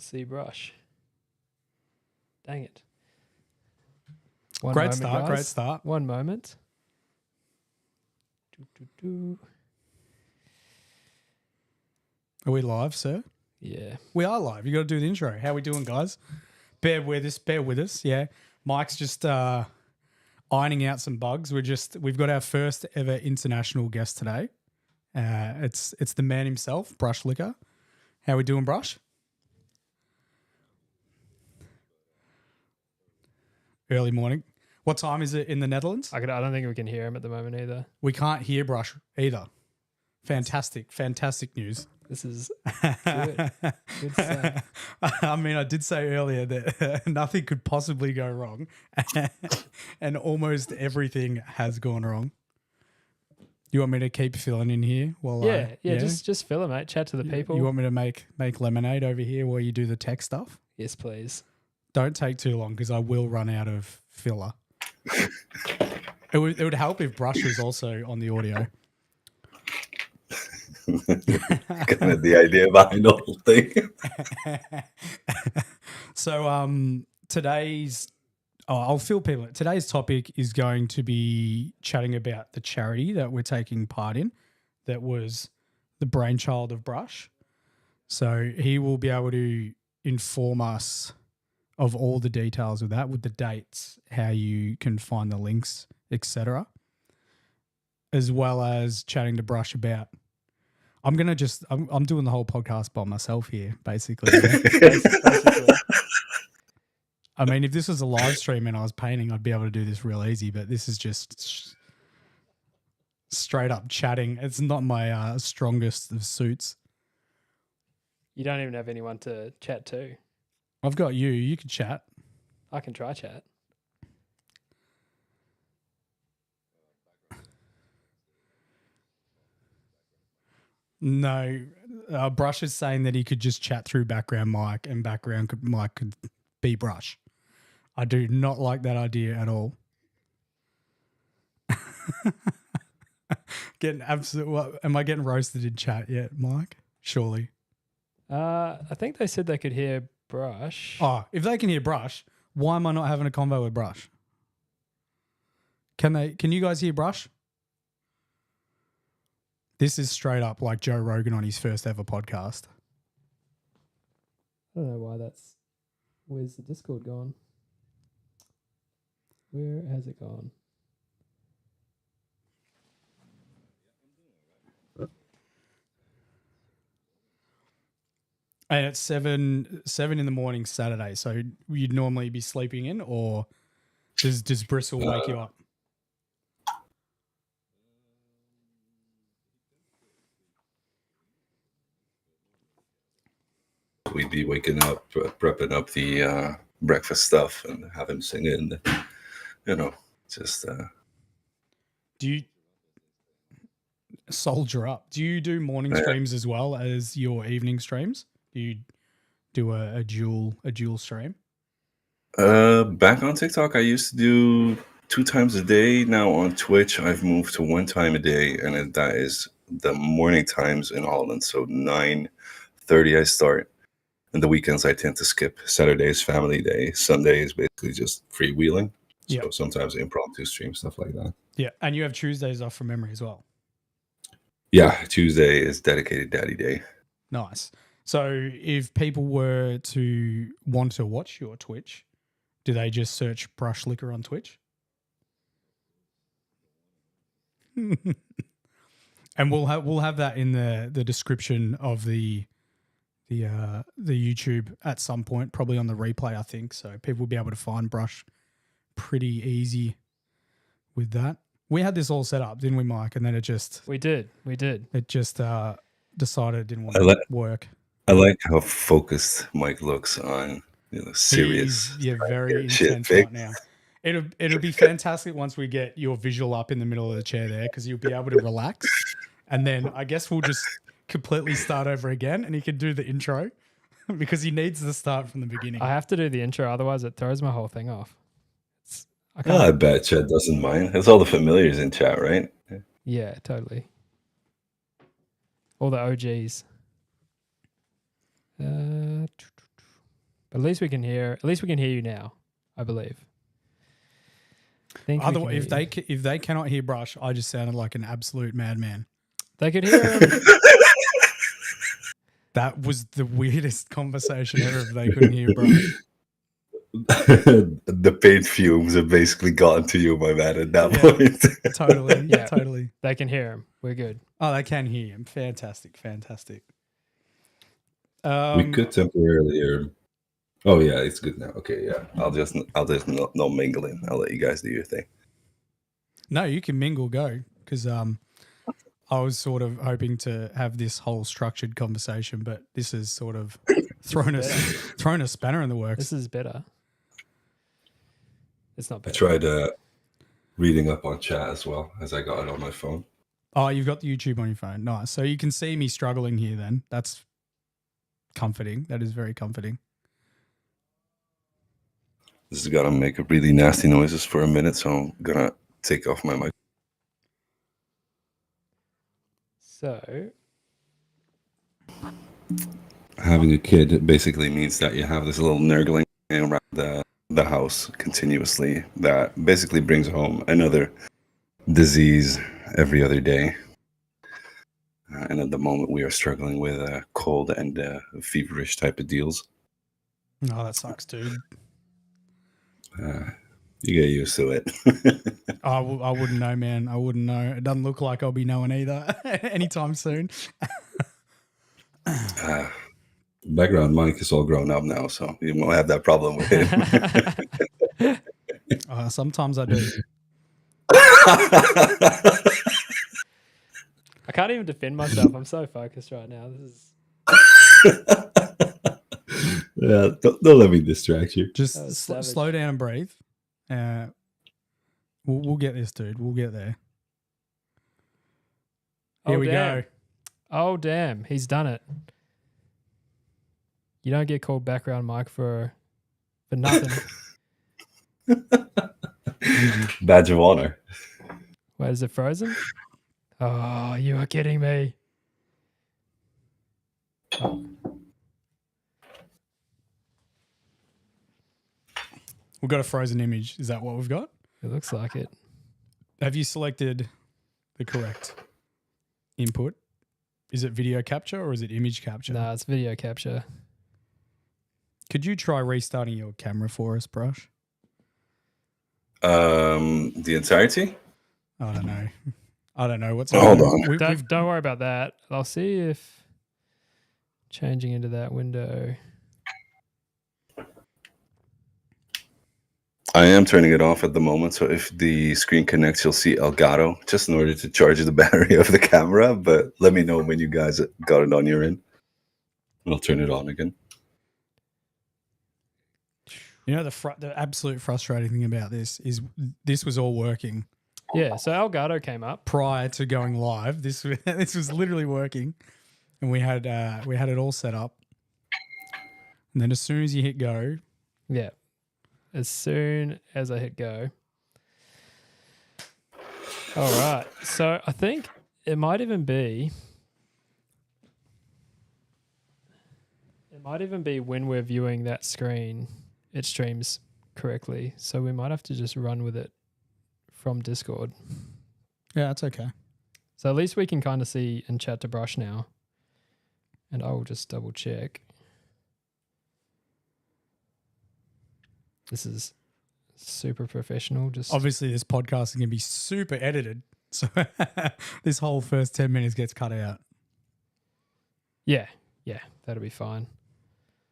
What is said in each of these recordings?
Can't see brush. Dang it. Great start. One moment. Are we live, sir? Yeah. We are live. You got to do the intro. How we doing, guys? Bear with us. Yeah. Mike's just ironing out some bugs. We've got our first ever international guest today. It's the man himself, Brushlikker. How we doing, Brush? Early morning. What time is it in the Netherlands? I don't think we can hear him at the moment either. We can't hear Brush either. Fantastic news. This is good. Good stuff. I mean, I did say earlier that nothing could possibly go wrong, and almost everything has gone wrong. You want me to keep filling in here while yeah, just fill it, mate. Chat to the people. You want me to make lemonade over here while you do the tech stuff? Yes, please. Don't take too long because I will run out of filler. It would help if Brush was also on the audio. Kind of the idea behind the whole thing. So I'll fill people. Today's topic is going to be chatting about the charity that we're taking part in. That was the brainchild of Brush. So he will be able to inform us of all the details of that, with the dates, how you can find the links, etc., as well as chatting to Brush about. I'm doing the whole podcast by myself here, basically. I mean, if this was a live stream and I was painting, I'd be able to do this real easy, but this is just straight up chatting. It's not my strongest of suits. You don't even have anyone to chat to. I've got you. You can chat. I can try chat. No, Brush is saying that he could just chat through background mic and mic could be Brush. I do not like that idea at all. Am I getting roasted in chat yet, Mike? Surely. I think they said they could hear Brush. Oh, if they can hear Brush, why am I not having a convo with Brush? Can you guys hear Brush? This is straight up like Joe Rogan on his first ever podcast. I don't know why that's... Where's the Discord gone? Where has it gone? And it's 7 in the morning Saturday, so you'd normally be sleeping in, or does Bristle wake you up? We'd be waking up, prepping up the breakfast stuff, and have him sing it. And, just. Do you soldier up? Do you do morning streams as well as your evening streams? Do you do a dual stream? Back on TikTok, I used to do 2 times a day. Now on Twitch, I've moved to 1 time a day, and that is the morning times in Holland. So 9:30 I start. And the weekends I tend to skip. Saturday is family day. Sunday is basically just freewheeling. So sometimes impromptu stream, stuff like that. Yeah, and you have Tuesdays off from memory as well. Yeah, Tuesday is dedicated daddy day. Nice. So if people were to want to watch your Twitch, do they just search Brushlikker on Twitch? And we'll have that in the description of the YouTube at some point, probably on the replay, I think. So people will be able to find Brush pretty easy with that. We had this all set up, didn't we, Mike? And then it just... We did. It just decided it didn't want to work. I like how focused Mike looks on serious. Very intense right now. It'll be fantastic once we get your visual up in the middle of the chair there, because you'll be able to relax. And then I guess we'll just completely start over again, and he can do the intro because he needs to start from the beginning. I have to do the intro, otherwise it throws my whole thing off. I bet chat doesn't mind. It's all the familiars in chat, right? Yeah, totally. All the OGs. But at least we can hear you now, I believe. Otherwise, if they cannot hear Brush, I just sounded like an absolute madman. They could hear him. That was the weirdest conversation ever if they couldn't hear Brush. The paint fumes have basically gotten to you, my man, at that point. Totally. Yeah. Totally. They can hear him. We're good. Oh, they can hear him. Fantastic. We could temporarily hear him. Oh yeah, it's good now. Okay, yeah. I'll just no mingling. I'll let you guys do your thing. No, you can mingle, go, because I was sort of hoping to have this whole structured conversation, but this is sort of thrown a spanner in the works. This is better. It's not I better. tried reading up on chat as well as I got it on my phone. Oh, you've got the YouTube on your phone. Nice. So you can see me struggling here then. That's comforting. That is very comforting. This is gonna make really nasty noises for a minute, so I'm gonna take off my mic. So, Having a kid basically means that you have this little nurgling around the house continuously that basically brings home another disease every other day. And at the moment, we are struggling with cold and feverish type of deals. Oh, that sucks, dude. You get used to it. I wouldn't know, man. I wouldn't know. It doesn't look like I'll be knowing either anytime soon. Background mic is all grown up now, so you won't have that problem with him. Sometimes I do. I can't even defend myself. I'm so focused right now. This is Yeah, don't let me distract you. Just slow down and breathe. We'll get this, dude. We'll get there. Here we go. Oh, damn. He's done it. You don't get called background mic for nothing. Badge of honor. Wait, is it frozen? Oh, you are kidding me. Oh. We've got a frozen image. Is that what we've got? It looks like it. Have you selected the correct input? Is it video capture or is it image capture? Nah, it's video capture. Could you try restarting your camera for us, Brush? The entirety? I don't know. I don't know what's Hold happening. on. Don't worry about that. I'll see if changing into that window. I am turning it off at the moment, so if the screen connects, you'll see Elgato, just in order to charge the battery of the camera, but let me know when you guys got it on your end. And I'll turn it on again. You know, the absolute frustrating thing about this is this was all working. Yeah, so Elgato came up. Prior to going live, this was literally working, and we had it all set up. And then as soon as you hit go, Yeah. As soon as I hit go. All right. So I think it might even be when we're viewing that screen, it streams correctly. So we might have to just run with it from Discord. yeah, that's okay. So at least we can kind of see and chat to Brush now. And I will just double check. This is super professional. Just Obviously, this podcast is going to be super edited, so this whole first 10 minutes gets cut out. yeah, that'll be fine.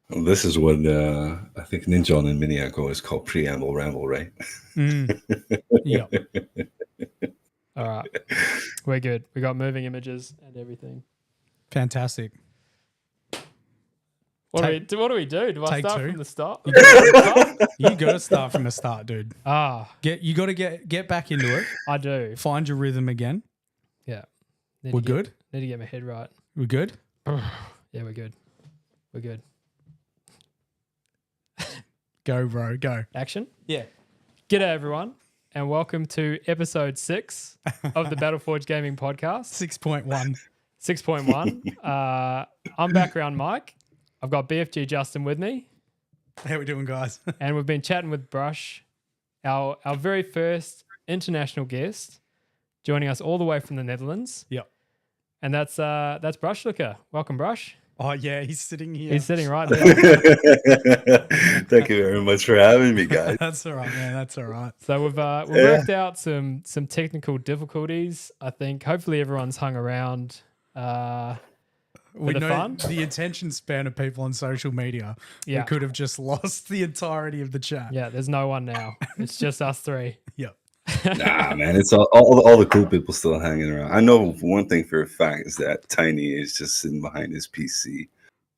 This is what I think Ninja and Miniaco is called preamble ramble, right? Yeah. All right, we're good. We got moving images and everything. Fantastic. What do we do? Do I Take start two. from the start? You got to start from the start, dude. You got to get back into it. I do. Find your rhythm again. Yeah. We're good? Need to get my head right. We're good? Yeah, we're good. We're good. Go, bro. Go. Action. Yeah. G'day, everyone, and welcome to episode 6 of the Battleforge Gaming Podcast. 6.1. 6.1. I'm Background Mike. I've got BFG Justin with me. How we doing, guys? And we've been chatting with Brush, our very first international guest, joining us all the way from the Netherlands. Yep. And that's Brushlikker. Welcome, Brush. Oh yeah, he's sitting here. He's sitting right there. Thank you very much for having me, guys. That's all right, man. That's all right. So we've worked out some technical difficulties. I think hopefully everyone's hung around We the know fun. the attention span of people on social media. Yeah. We could have just lost the entirety of the chat. Yeah, there's no one now. It's just us three. Yep. Nah, man, it's all the cool people still hanging around. I know one thing for a fact is that Tiny is just sitting behind his PC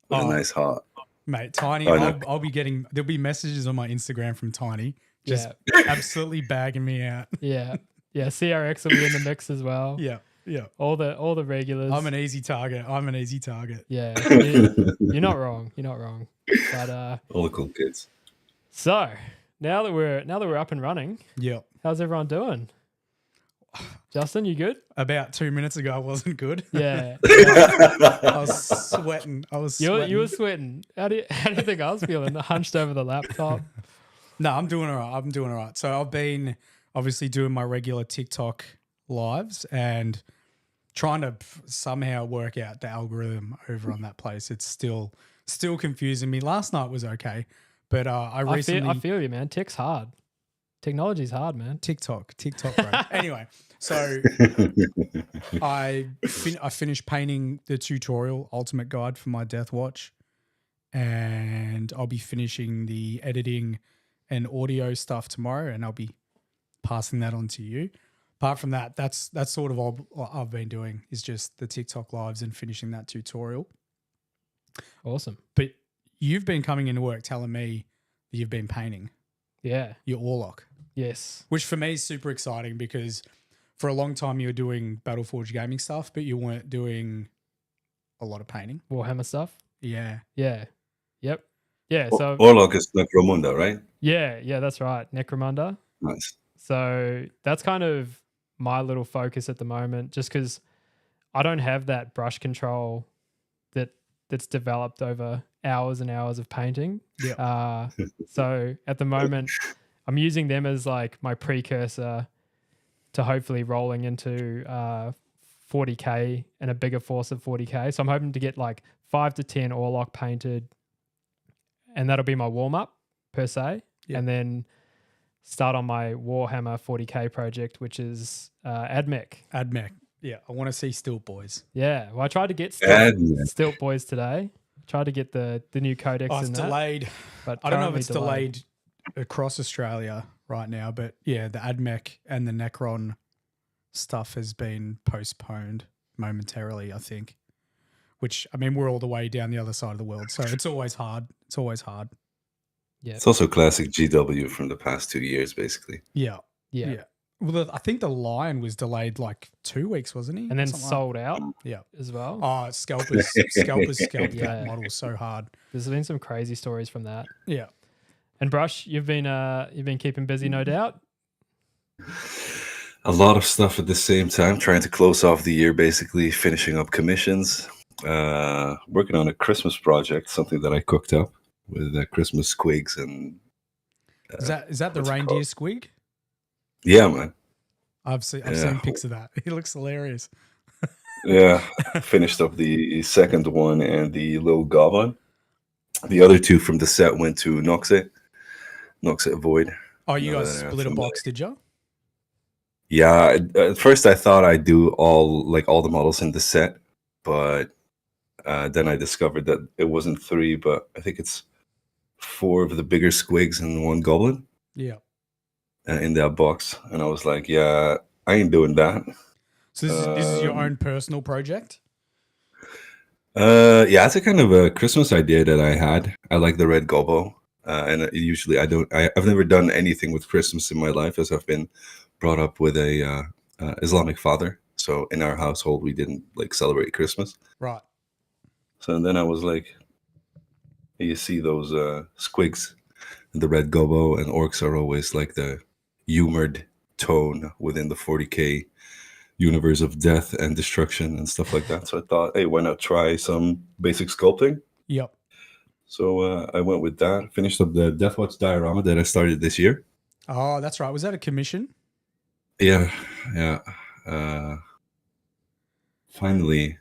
with a nice hot. Mate, Tiny, Oh, no. I'll be getting, there'll be messages on my Instagram from Tiny just absolutely bagging me out. Yeah. Yeah, CRX will be in the mix as well. Yeah. Yeah. All the regulars. I'm an easy target. Yeah. You're not wrong. You're not wrong. But All the cool kids. so now that we're up and running, Yep. how's everyone doing? Justin, you good? About 2 minutes ago, I wasn't good. Yeah. I was sweating. You were sweating. How do you think I was feeling? Hunched over the laptop. No, I'm doing all right. So I've been obviously doing my regular TikTok lives and trying to somehow work out the algorithm over on that place. It's still confusing me. Last night was okay, but I recently I feel you, man. Tech's hard. Technology's hard, man. TikTok, bro. Anyway, so I finished painting the tutorial Ultimate Guide for my Death Watch, and I'll be finishing the editing and audio stuff tomorrow, and I'll be passing that on to you. Apart from that, that's sort of all I've been doing is just the TikTok lives and finishing that tutorial. Awesome. But you've been coming into work telling me that you've been painting Yeah. your Orlock. Yes. Which for me is super exciting because for a long time you were doing Battleforge gaming stuff, but you weren't doing a lot of painting. Warhammer stuff. Yeah. Yeah. Yep. Yeah. So Orlok is Necromunda, right? yeah, that's right. Necromunda. Nice. So that's kind of my little focus at the moment, just because I don't have that brush control that's developed over hours and hours of painting. Yeah. So at the moment, I'm using them as like my precursor to hopefully rolling into 40K and a bigger force of 40K. So I'm hoping to get like 5 to 10 Orlock painted, and that'll be my warm up per se, and then start on my Warhammer 40K project, which is AdMech. AdMech. Yeah. I want to see Stilt Boys. Yeah. Well, I tried to get AdMech. Stilt Boys today. Tried to get the new codex It's in that. delayed. But I don't know if currently it's delayed across Australia right now, but yeah, the AdMech and the Necron stuff has been postponed momentarily, I think. Which, I mean, we're all the way down the other side of the world, so it's always hard. Yeah. It's also classic GW from the past 2 years, basically. Yeah. Yeah. Well, I think the Lion was delayed like 2 weeks, wasn't he? And then Something sold out Yeah. as well. Oh, Scalpers scalped Yeah. that model so hard. There's been some crazy stories from that. Yeah. And Brush, you've been keeping busy, no doubt. A lot of stuff at the same time, trying to close off the year, basically finishing up commissions, working on a Christmas project, something that I cooked up with Christmas squigs and. Is that the what's it reindeer called? squig? Yeah, man. I've seen pics of that. He looks hilarious. Yeah, finished up the second one and the little goblin. The other two from the set went to Noxet Void. Oh, you guys Yeah, split a from box, did you? Yeah, at first I thought I'd do all the models in the set, but then I discovered that it wasn't 3, but I think it's 4 of the bigger squigs and 1 goblin. Yeah. In that box, and I was like, yeah, I ain't doing that. So this is your own personal project? Yeah, it's a kind of a Christmas idea that I had. I like the red gobbo, and usually I've never done anything with Christmas in my life, as I've been brought up with a Islamic father. So in our household, we didn't like celebrate Christmas. Right. So then I was like, you see those squigs, the red gobbo, and orcs are always like the humored tone within the 40K universe of death and destruction and stuff like that. So I thought, hey, why not try some basic sculpting? Yep. So I went with that. Finished up the Deathwatch diorama that I started this year. Oh, that's right. Was that a commission? Yeah. Finally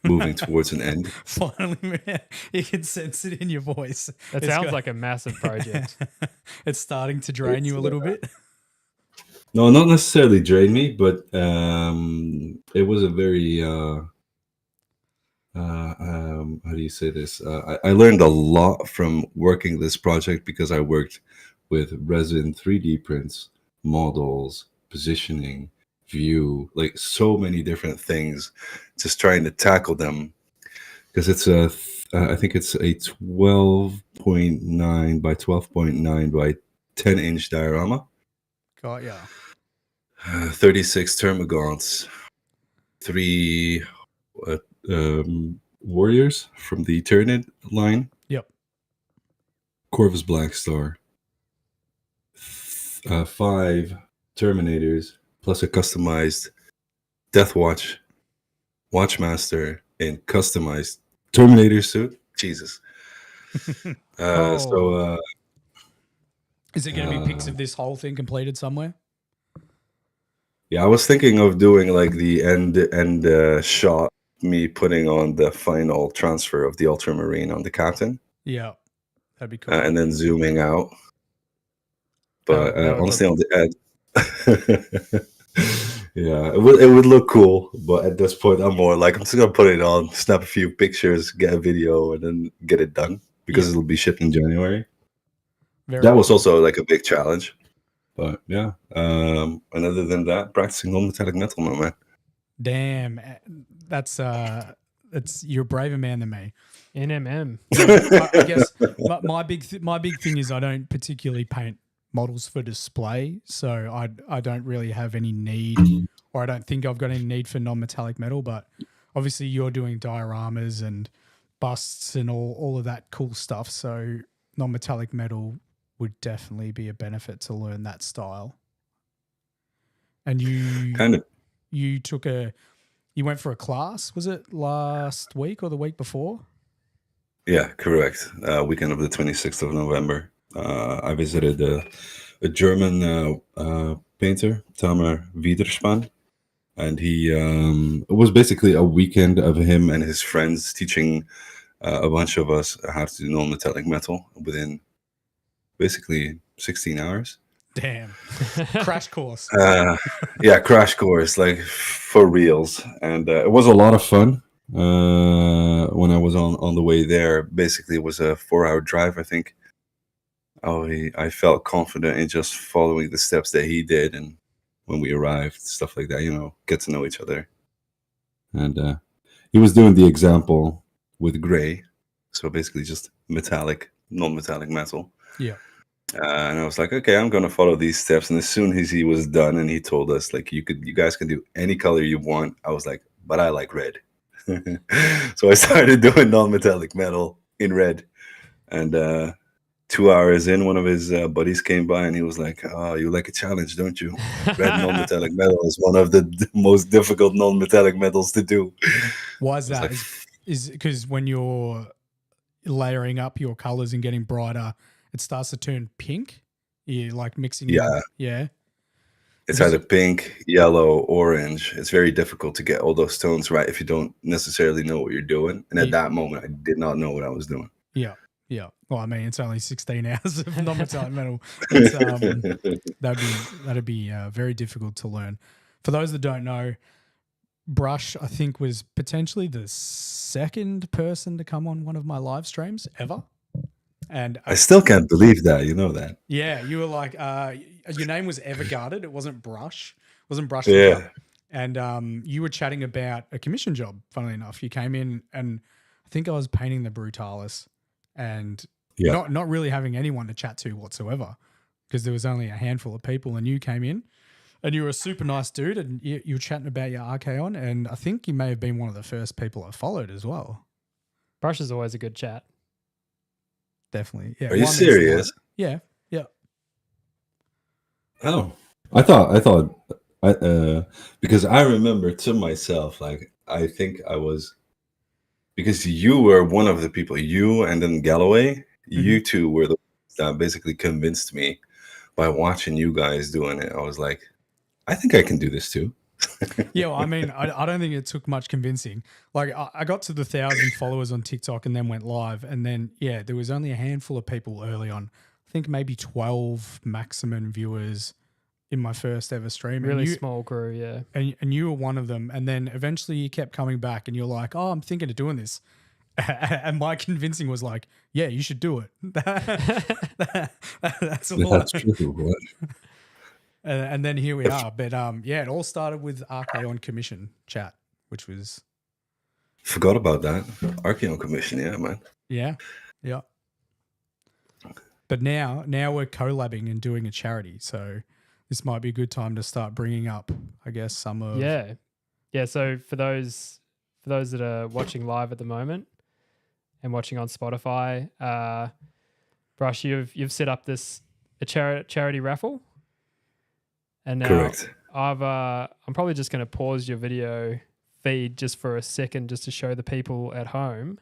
moving towards an end. Finally, man, you can sense it in your voice. That sounds like a massive project. It's starting to drain you a little bit. No, not necessarily drain me, but it was a very how do you say this? I learned a lot from working this project because I worked with resin 3D prints, models, positioning, view, like so many different things, just trying to tackle them. Because it's I think it's a 12.9 by 12.9 by 10-inch diorama. Got ya. 36 termagants, 3 warriors from the Tyrannid line. Yep. Corvus Blackstar. 5 Terminators, plus a customized Deathwatch Watchmaster in customized Terminator suit. Jesus. So is it going to be pics of this whole thing completed somewhere? yeah, I was thinking of doing like the end shot, me putting on the final transfer of the Ultramarine on the captain. Yeah, that'd be cool. And then zooming out. But honestly, on the edge, yeah, it would look cool. But at this point, I'm more like, I'm just gonna put it on, snap a few pictures, get a video, and then get it done because it'll be shipped in January. That was also like a big challenge. But yeah, and other than that, practicing non-metallic metal, my man. Damn, that's you're a braver man than me. NMM. I guess my big thing is I don't particularly paint models for display, so I don't really have any need, or I don't think I've got any need for non-metallic metal. But obviously, you're doing dioramas and busts and all of that cool stuff, so non-metallic metal would definitely be a benefit to learn that style. And you went for a class, was it last week or the week before? Yeah, correct. Weekend of the 26th of November. I visited a German painter, Tamer Wiederspan, and it was basically a weekend of him and his friends teaching a bunch of us how to do non-metallic metal within basically 16 hours. Damn. Crash course. Yeah, crash course, like for reals. And it was a lot of fun. When I was on the way there, basically it was a 4-hour drive, I think. I felt confident in just following the steps that he did, and when we arrived, stuff like that, get to know each other. And he was doing the example with gray, so basically just metallic, non-metallic metal. Yeah. And I was like, okay, I'm gonna follow these steps. And as soon as he was done, and he told us like, you guys can do any color you want, I was like, but I like red. So I started doing non-metallic metal in red, and 2 hours in, one of his buddies came by and he was like, "Oh, you like a challenge, don't you? Red non-metallic metal is one of the most difficult non-metallic metals to do." Why is that? Like, is because when you're layering up your colors and getting brighter, it starts to turn pink. You like mixing. Yeah. Yeah. It's either pink, yellow, orange. It's very difficult to get all those tones right if you don't necessarily know what you're doing. And at that moment, I did not know what I was doing. Yeah. Yeah. Well, I mean, it's only 16 hours of non-metallic metal. That'd be very difficult to learn. For those that don't know, Brush, I think, was potentially the second person to come on one of my live streams ever. And I still can't believe that. You know that. Yeah, you were like, your name was Everguarded. It wasn't Brush. It wasn't Brush. Yeah. And you were chatting about a commission job, funnily enough. You came in and I think I was painting the Brutalis and not really having anyone to chat to whatsoever because there was only a handful of people, and you came in and you were a super nice dude and you were chatting about your Archaon, and I think you may have been one of the first people I followed as well. Brush is always a good chat. Definitely. Yeah. Are you serious? Yeah. Yeah. Oh, I thought because I remember to myself, like, I think I was because you were one of the people, you and then Galloway, you Mhm. two were the ones that basically convinced me by watching you guys doing it. I was like, I think I can do this too. Yeah, well, I mean, I don't think it took much convincing. Like, I got to the 1,000 followers on TikTok and then went live. And then, yeah, there was only a handful of people early on. I think maybe 12 maximum viewers in my first ever stream. Really small crew, yeah. And you were one of them. And then eventually you kept coming back and you're like, oh, I'm thinking of doing this. And my convincing was like, yeah, you should do it. That's all. That's true. And then here we are. But yeah, it all started with RK on commission chat, which was Forgot about that. Archeon commission, yeah, man. yeah. But now we're collabing and doing a charity, so this might be a good time to start bringing up, I guess, some of yeah. So for those that are watching live at the moment and watching on Spotify, Brush, you've set up a charity raffle. And now Correct. I'm probably just going to pause your video feed just for a second, just to show the people at home.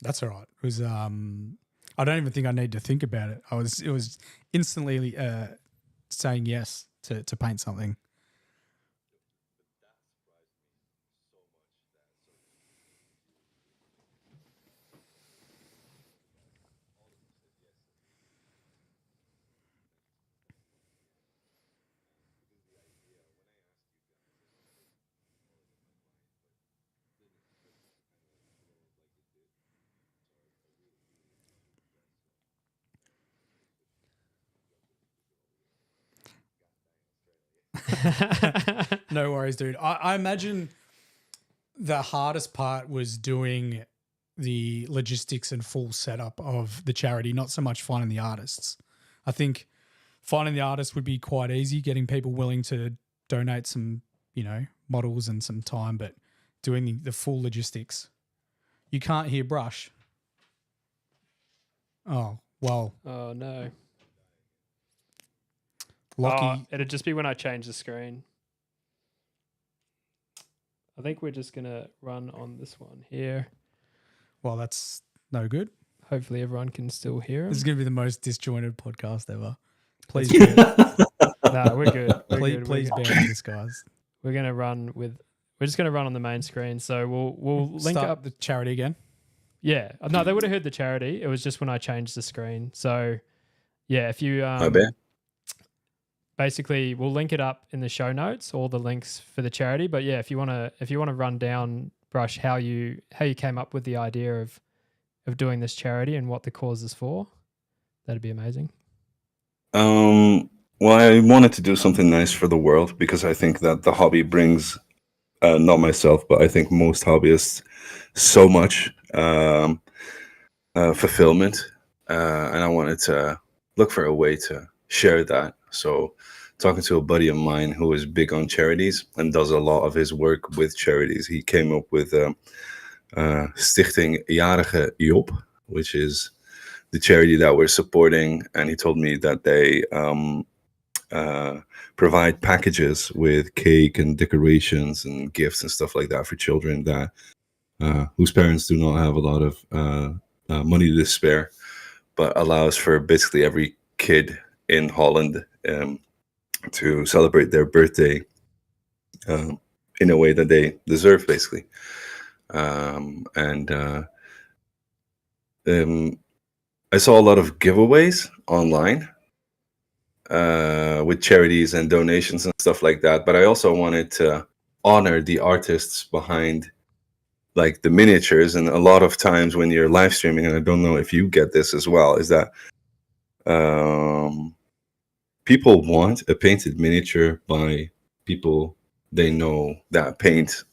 That's all right. It was I don't even think I need to think about it. It was instantly saying yes to paint something. No worries, dude. I imagine the hardest part was doing the logistics and full setup of the charity, not so much finding the artists. I think finding the artists would be quite easy, getting people willing to donate some, models and some time, but doing the full logistics. You can't hear Brush. Oh, well. Oh, no. Lucky. It'd just be when I change the screen. I think we're just going to run on this one here. Well, that's no good. Hopefully everyone can still hear him. This is going to be the most disjointed podcast ever. Please No, we're good. Please bear with this, guys. We're just going to run on the main screen. So we'll link Start up the charity again. Yeah. No, they would have heard the charity. It was just when I changed the screen. So yeah, if you I bet. basically we'll link it up in the show notes, all the links for the charity. But yeah, if you wanna run down, Brush, how you came up with the idea of doing this charity and what the cause is for, that'd be amazing. Well, I wanted to do something nice for the world because I think that the hobby brings, not myself, but I think most hobbyists, so much fulfillment, and I wanted to look for a way to share that. So talking to a buddy of mine who is big on charities and does a lot of his work with charities, he came up with Stichting Jarige Job, which is the charity that we're supporting, and he told me that they provide packages with cake and decorations and gifts and stuff like that for children that whose parents do not have a lot of money to spare, but allows for basically every kid in Holland to celebrate their birthday in a way that they deserve, basically. I saw a lot of giveaways online with charities and donations and stuff like that, but I also wanted to honor the artists behind like the miniatures. And a lot of times when you're live streaming, and I don't know if you get this as well, is that people want a painted miniature by people they know that paint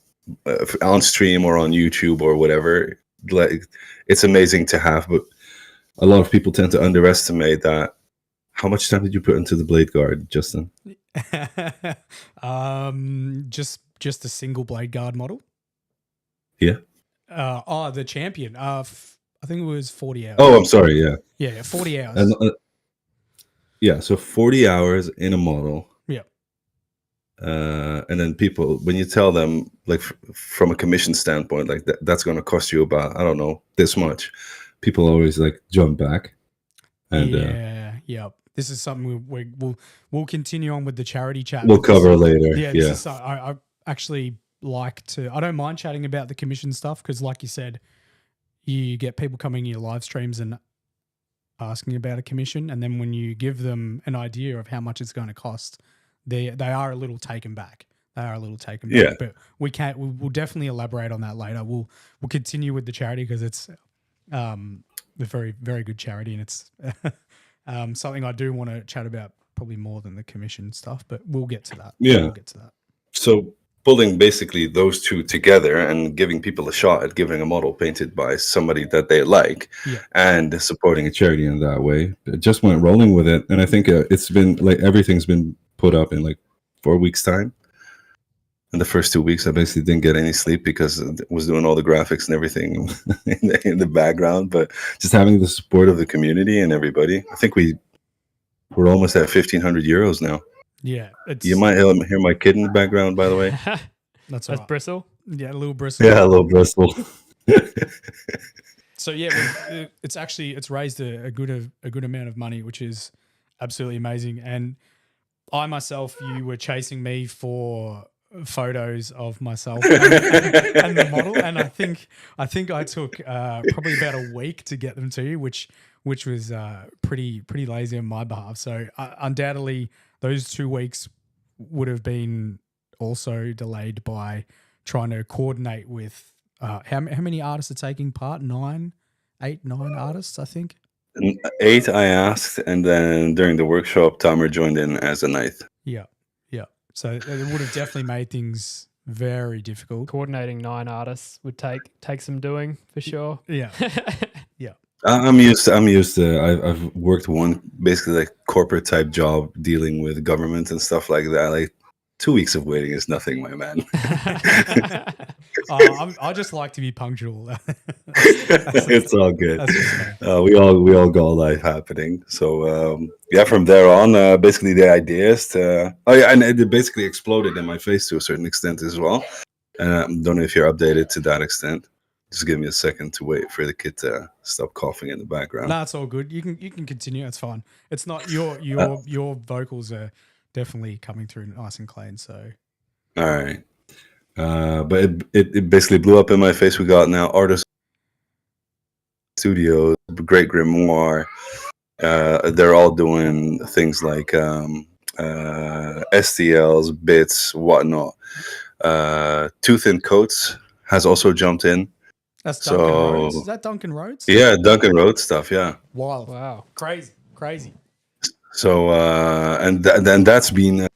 on stream or on YouTube or whatever. Like, it's amazing to have, but a lot of people tend to underestimate that. How much time did you put into the blade guard, Justin? Just a single blade guard model. Yeah. The champion. I I think it was 40 hours. Oh, I'm sorry. Yeah. Yeah, 40 hours. And, yeah. So 40 hours in a model. Yeah. And then people, when you tell them, like from a commission standpoint, like that's going to cost you about, I don't know, this much, people always like jump back. And yeah. This is something we'll continue on with the charity chat. We'll cover later. Yeah, yeah. This is, I actually like to. I don't mind chatting about the commission stuff because, like you said, you get people coming to your live streams and asking about a commission, and then when you give them an idea of how much it's going to cost, they are a little taken back. Yeah. But we'll definitely elaborate on that later. We'll continue with the charity because it's a very, very good charity, and it's something I do want to chat about probably more than the commission stuff, but we'll get to that. Yeah. We'll get to that. So pulling basically those two together and giving people a shot at giving a model painted by somebody that they like, and supporting a charity in that way, it just went rolling with it. And I think it's been like everything's been put up in like 4 weeks time. And the first 2 weeks I basically didn't get any sleep because I was doing all the graphics and everything in the background, but just having the support of the community and everybody. I think we're almost at 1,500 euros now. Yeah, you might hear my kid in the background, by the way. That's right. Bristle. Yeah, a little Bristle. Yeah, a little Bristle. So yeah, it's raised a good amount of money, which is absolutely amazing. And I myself, you were chasing me for photos of myself and the model, and I think I took probably about a week to get them to you, which was pretty lazy on my behalf. So undoubtedly, those 2 weeks would have been also delayed by trying to coordinate with how many artists are taking part? 9 artists, I think. 8 I asked, and then during the workshop, Tamer joined in as a 9th. Yeah. So it would have definitely made things very difficult. Coordinating 9 artists would take some doing for sure. Yeah. I'm used to. I've worked one basically like corporate type job dealing with government and stuff like that. Like 2 weeks of waiting is nothing, my man. I just like to be punctual. It's all good. We all got life happening. So from there on, basically the ideas and it basically exploded in my face to a certain extent as well. Don't know if you're updated to that extent. Just give me a second to wait for the kid to stop coughing in the background. No, it's all good. You can continue. It's fine. It's not your vocals are definitely coming through nice and clean. So, all right. But it basically blew up in my face. We got now artists studios, Great Grimoire. They're all doing things like STLs, bits, whatnot. Tooth and Coats has also jumped in. That's Duncan Rhodes. Is that Duncan Rhodes? Yeah, Duncan Rhodes stuff. Yeah. Wild. Wow. Crazy. So and then that's been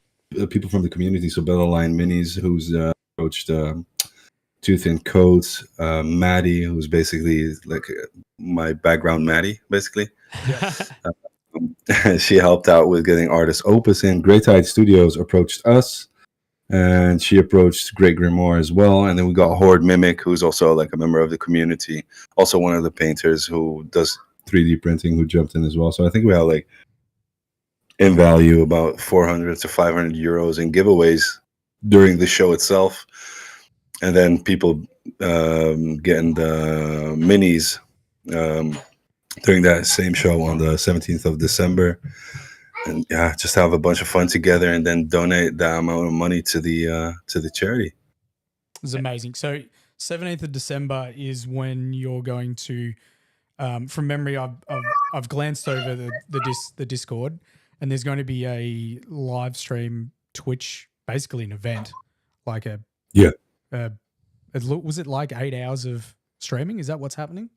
people from the community. So Bella Line Minis, who's approached Tooth and Coats, Maddie, who's basically like my background Maddie, basically. Yeah. She helped out with getting artists Opus in. Great Tide Studios approached us, and she approached Great Grimoire as well. And then we got Horde Mimic, who's also like a member of the community, also one of the painters who does 3D printing, who jumped in as well. So I think we have like in value about 400 to 500 euros in giveaways during the show itself. And then people getting the minis during that same show on the 17th of December. And yeah, just have a bunch of fun together and then donate that amount of money to the charity. It's amazing. So 17th of December is when you're going to, from memory, I've glanced over the Discord, and there's going to be a live stream Twitch, basically an event, like was it like 8 hours of streaming? Is that what's happening?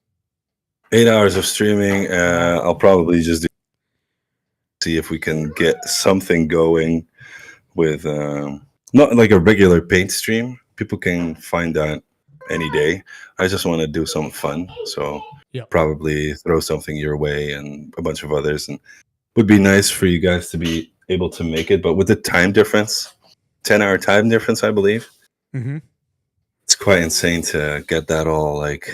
8 hours of streaming. I'll probably just see if we can get something going with not like a regular paint stream. People can find that any day. I just want to do something fun, so probably throw something your way and a bunch of others, and would be nice for you guys to be able to make it. But with the time difference, 10-hour time difference, I believe, mm-hmm. It's quite insane to get that all like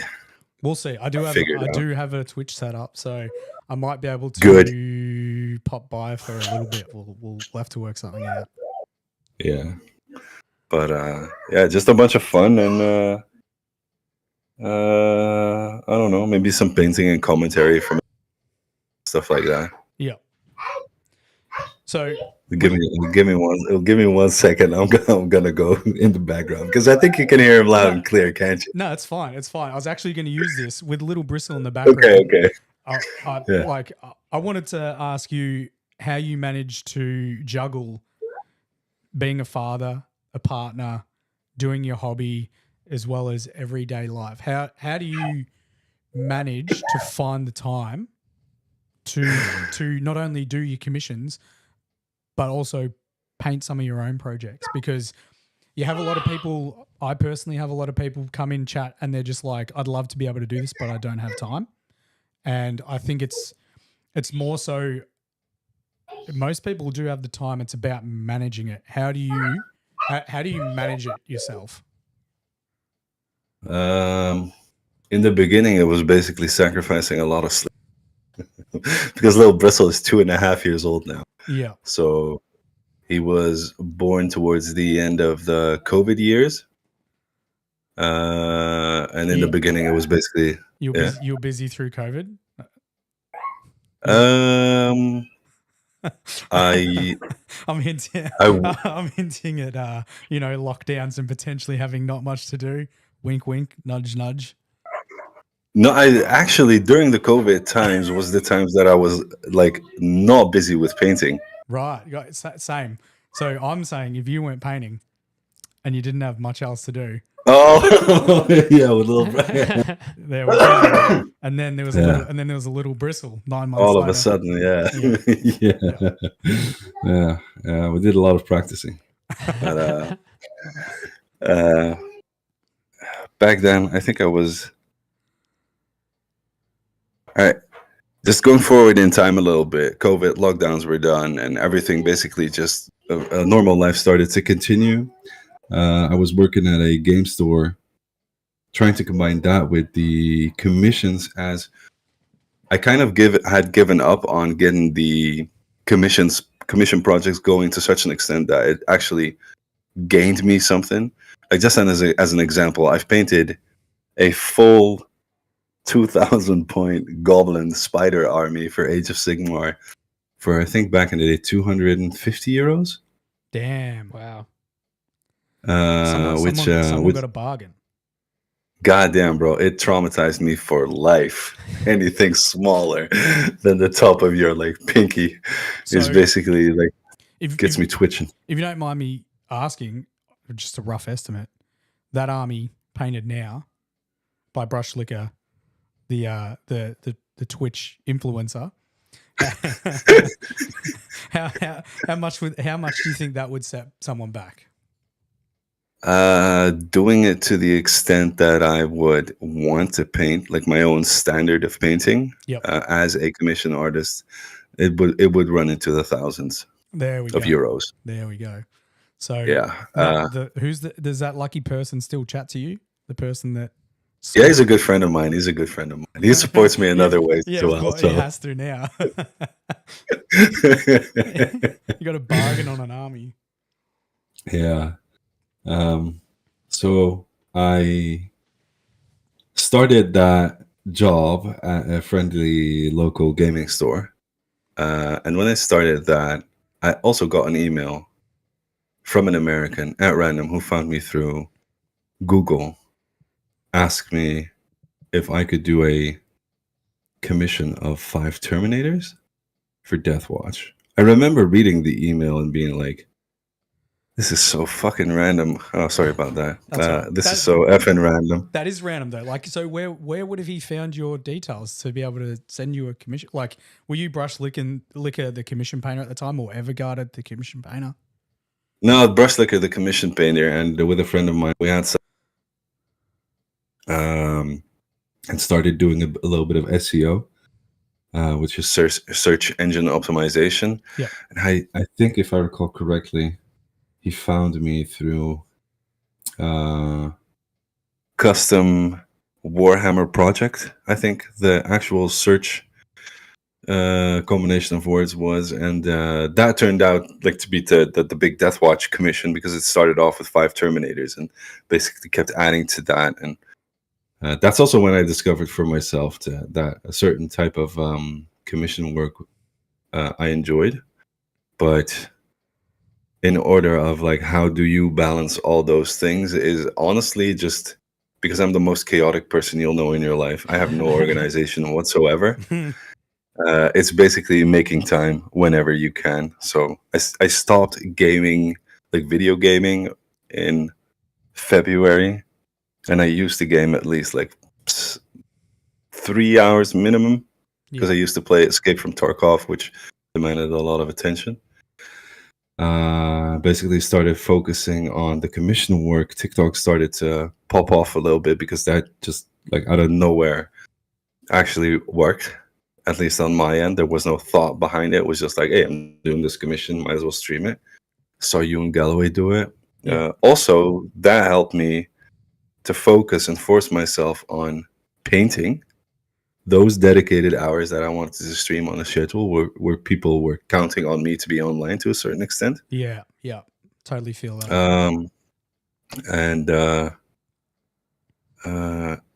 We'll see. I do have a Twitch set up, so I might be able to pop by for a little bit. We'll have to work something out. Yeah. But yeah, just a bunch of fun and I don't know, maybe some painting and commentary from stuff like that. Yeah. So give me 1 second. I'm gonna go in the background because I think you can hear him loud and clear, can't you? No, it's fine. It's fine. I was actually going to use this with little Bristle in the background. Okay. I wanted to ask you how you managed to juggle being a father, a partner, doing your hobby, as well as everyday life. How do you manage to find the time to not only do your commissions, but also paint some of your own projects? Because you have a lot of people, I personally have a lot of people come in chat and they're just like, I'd love to be able to do this, but I don't have time. And I think it's more so, most people do have the time. It's about managing it. How do you manage it yourself? In the beginning, it was basically sacrificing a lot of sleep because little Bristle is 2.5 years old now. Yeah. So he was born towards the end of the COVID years. And in the beginning, it was basically... You were busy through COVID? I'm hinting at lockdowns and potentially having not much to do. Wink, wink, nudge, nudge. No, I actually, during the COVID times was the times that I was like not busy with painting. Right, same. So I'm saying if you weren't painting and you didn't have much else to do. Oh, yeah, with little. There we go. And then there was a little Bristle 9 months all later. of a sudden, yeah. We did a lot of practicing. But, back then, I think I was. All right, just going forward in time a little bit. COVID lockdowns were done, and everything basically just a normal life started to continue. I was working at a game store, trying to combine that with the commissions, as I kind of had given up on getting the commission projects going to such an extent that it actually gained me something. Like just as an example, I've painted a full 2,000 point goblin spider army for Age of Sigmar for, I think back in the day, 250 euros. Damn. Wow. Someone got a bargain. Goddamn, bro, it traumatized me for life. Anything smaller than the top of your like pinky is basically like gets me twitching. If you don't mind me asking, just a rough estimate, that army painted now by Brushlikker, the Twitch influencer. how much do you think that would set someone back? Doing it to the extent that I would want to paint, like my own standard of painting, as a commission artist, it would run into the thousands of euros. There we go. So yeah, does that lucky person still chat to you? The person that Yeah, he's a good friend of mine. He supports me in other ways as well. He has to now. You got a bargain on an army. Yeah. So I started that job at a friendly local gaming store. And when I started that, I also got an email from an American at random who found me through Google, asked me if I could do a commission of 5 Terminators for Death Watch. I remember reading the email and being like, this is so fucking random. Oh, sorry about that. This is so effing random. That is random though. Like, so where would have he found your details to be able to send you a commission? Like, were you Brushlikker the commission painter at the time, or Everguarded the commission painter? No, Brushlikker the commission painter, and with a friend of mine, we had some, and started doing a little bit of SEO, which is search engine optimization. Yeah. And I think if I recall correctly, he found me through custom Warhammer project, I think the actual search combination of words was, and that turned out like to be the big Death Watch commission, because it started off with 5 Terminators and basically kept adding to that. And that's also when I discovered for myself that a certain type of commission work I enjoyed. But in order of like, how do you balance all those things, is honestly just because I'm the most chaotic person you'll know in your life. I have no organization whatsoever. It's basically making time whenever you can. So I stopped gaming, like video gaming, in February, and I used to game at least like 3 hours minimum, because I used to play Escape from Tarkov, which demanded a lot of attention. Basically started focusing on the commission work. TikTok started to pop off a little bit, because that just like out of nowhere actually worked. At least on my end, there was no thought behind it. It was just like, hey, I'm doing this commission, might as well stream it. Saw you and Galloway do it. Also, that helped me to focus and force myself on painting. Those dedicated hours that I wanted to stream on a schedule, where people were counting on me to be online to a certain extent. Yeah, totally feel that. And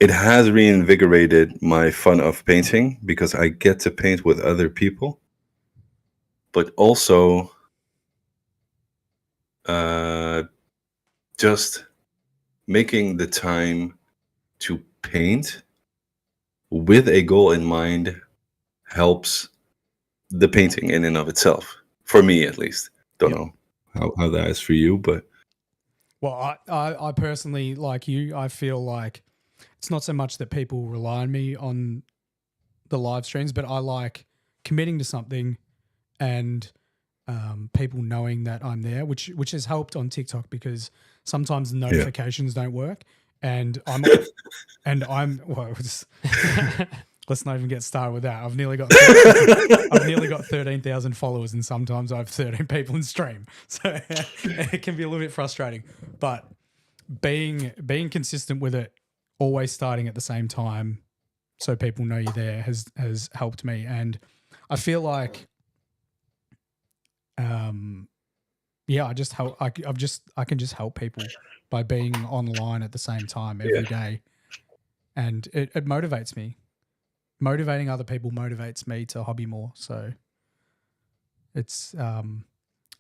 it has reinvigorated my fun of painting, because I get to paint with other people, but also just making the time to paint with a goal in mind helps the painting in and of itself, for me at least. Don't know how that is for you, but well, I personally, like you, I feel like it's not so much that people rely on me on the live streams, but I like committing to something and people knowing that I'm there, which has helped on TikTok, because sometimes the notifications don't work, and I'm well, let's not even get started with that. I've nearly got 13,000 followers, and sometimes I have 13 people in stream, so it can be a little bit frustrating. But being consistent with it, always starting at the same time, so people know you're there, has helped me, and I feel like, I can just help people by being online at the same time every day, and it motivates me. Motivating other people motivates me to hobby more. So it's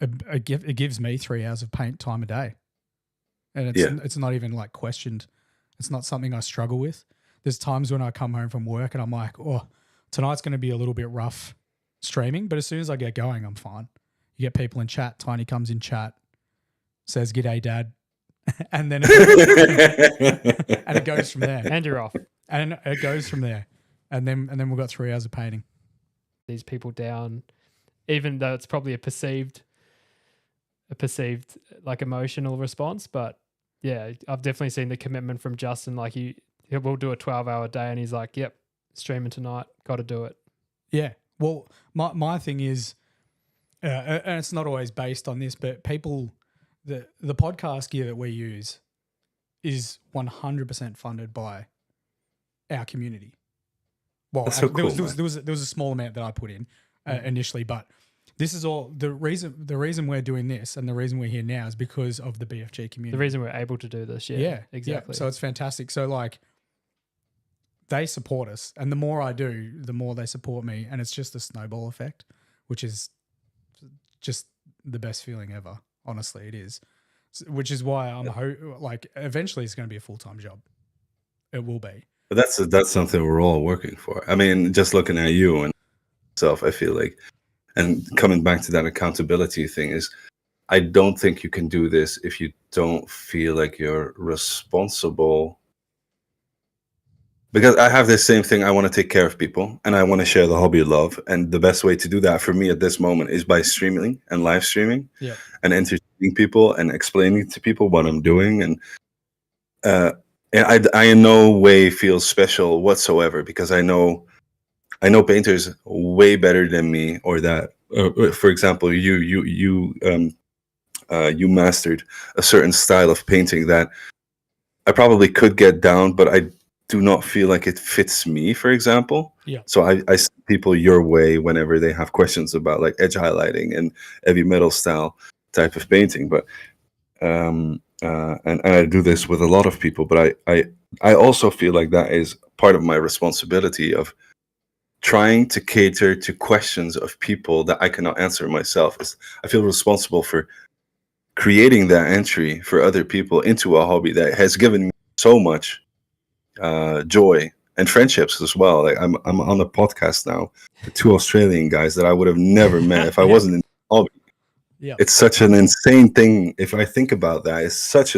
it gives me 3 hours of paint time a day, and it's not even like questioned. It's not something I struggle with. There's times when I come home from work and I'm like, oh, tonight's going to be a little bit rough streaming, but as soon as I get going, I'm fine. You get people in chat. Tiny comes in chat, says, "G'day, Dad," and then and it goes from there. And you're off. And it goes from there, and then we've got 3 hours of painting. These people down, even though it's probably a perceived like emotional response, but yeah, I've definitely seen the commitment from Justin. Like we'll do a 12-hour day, and he's like, "Yep, streaming tonight, got to do it." Yeah. Well, my thing is. And it's not always based on this, but people, the podcast gear that we use is 100% funded by our community. Well, that's so cool, there was a small amount that I put in initially, but this is all the reason we're doing this, and the reason we're here now is because of the BFG community. The reason we're able to do this, exactly. Yeah. So it's fantastic. So like, they support us, and the more I do, the more they support me, and it's just a snowball effect, which is just the best feeling ever. Honestly, it is. Which is why I'm like, eventually it's going to be a full-time job. It will be. But that's something we're all working for. I mean, just looking at you and myself, I feel like, and coming back to that accountability thing, is I don't think you can do this if you don't feel like you're responsible. Because I have this same thing. I want to take care of people, and I want to share the hobby of love. And the best way to do that for me at this moment is by streaming and live streaming, and entertaining people and explaining to people what I'm doing. And I in no way feel special whatsoever, because I know painters way better than me, or that. For example, you mastered a certain style of painting that I probably could get down, but do not feel like it fits me, for example. Yeah. So I send people your way whenever they have questions about like edge highlighting and heavy metal style type of painting. But and I do this with a lot of people, but I also feel like that is part of my responsibility of trying to cater to questions of people that I cannot answer myself. I feel responsible for creating that entry for other people into a hobby that has given me so much joy and friendships as well. Like I'm on a podcast now with two Australian guys that I would have never met if I wasn't in the hobby. Yeah. It's such an insane thing. If I think about that, it's such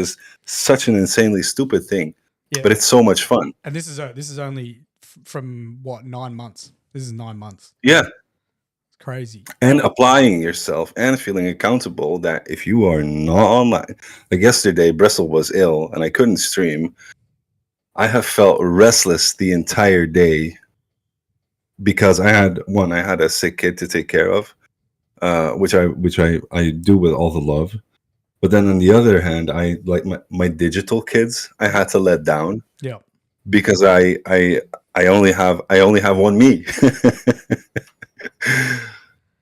an insanely stupid thing, but it's so much fun. And this is only from what, 9 months. This is 9 months. Yeah. It's crazy. And applying yourself and feeling accountable that if you are not online, like yesterday, Bristol was ill and I couldn't stream. I have felt restless the entire day because I had a sick kid to take care of, which I do with all the love. But then on the other hand, I like my digital kids, I had to let down. Yeah. Because I only have one me.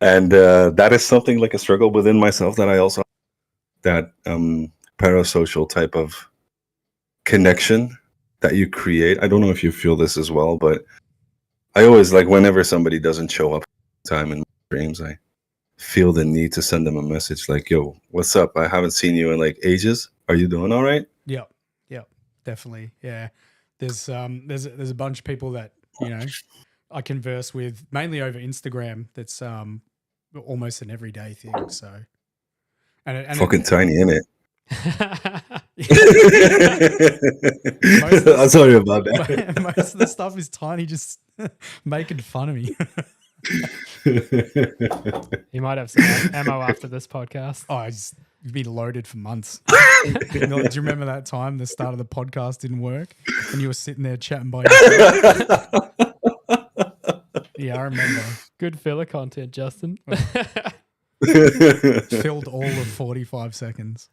And that is something like a struggle within myself that I also that parasocial type of connection that you create. I don't know if you feel this as well, but I always like whenever somebody doesn't show up time in my dreams, I feel the need to send them a message like, yo, what's up? I haven't seen you in like ages. Are you doing all right? Yeah. Yeah. Definitely. Yeah. There's a bunch of people that, you know, I converse with mainly over Instagram. That's almost an everyday thing. So and fucking tiny, innit? Most of the I'm sorry about that. most of the stuff is tiny, just making fun of me. You might have some ammo after this podcast. Oh, it's been loaded for months. Do you remember that time the start of the podcast didn't work and you were sitting there chatting by yourself? Yeah, I remember. Good filler content, Justin. Filled all of 45 seconds.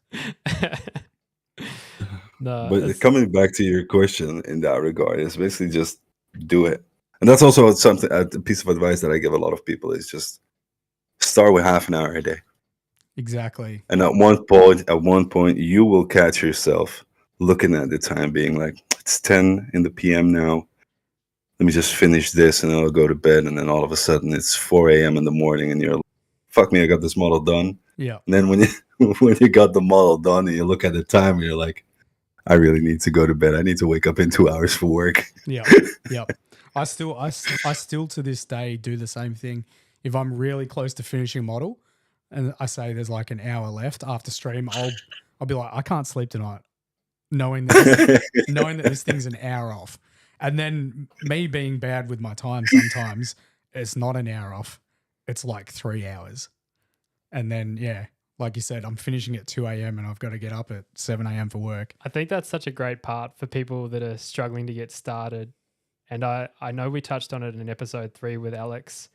No, but coming back to your question in that regard, is basically just do it. And that's also a piece of advice that I give a lot of people is just start with half an hour a day. Exactly. And at one point, you will catch yourself looking at the time, being like, it's 10 in the PM now. Let me just finish this and then I'll go to bed. And then all of a sudden it's 4 a.m. in the morning and you're like, fuck me, I got this model done. Yeah. And then when you got the model done and you look at the time and you're like, I really need to go to bed. I need to wake up in 2 hours for work. Yeah. Yeah. I still to this day do the same thing. If I'm really close to finishing a model and I say there's like an hour left after stream, I'll be like, I can't sleep tonight, knowing that this thing's an hour off. And then me being bad with my time, sometimes it's not an hour off. It's like 3 hours. And then, yeah, like you said, I'm finishing at 2 a.m. and I've got to get up at 7 a.m. for work. I think that's such a great part for people that are struggling to get started. And I know we touched on it in episode 3 with Alex.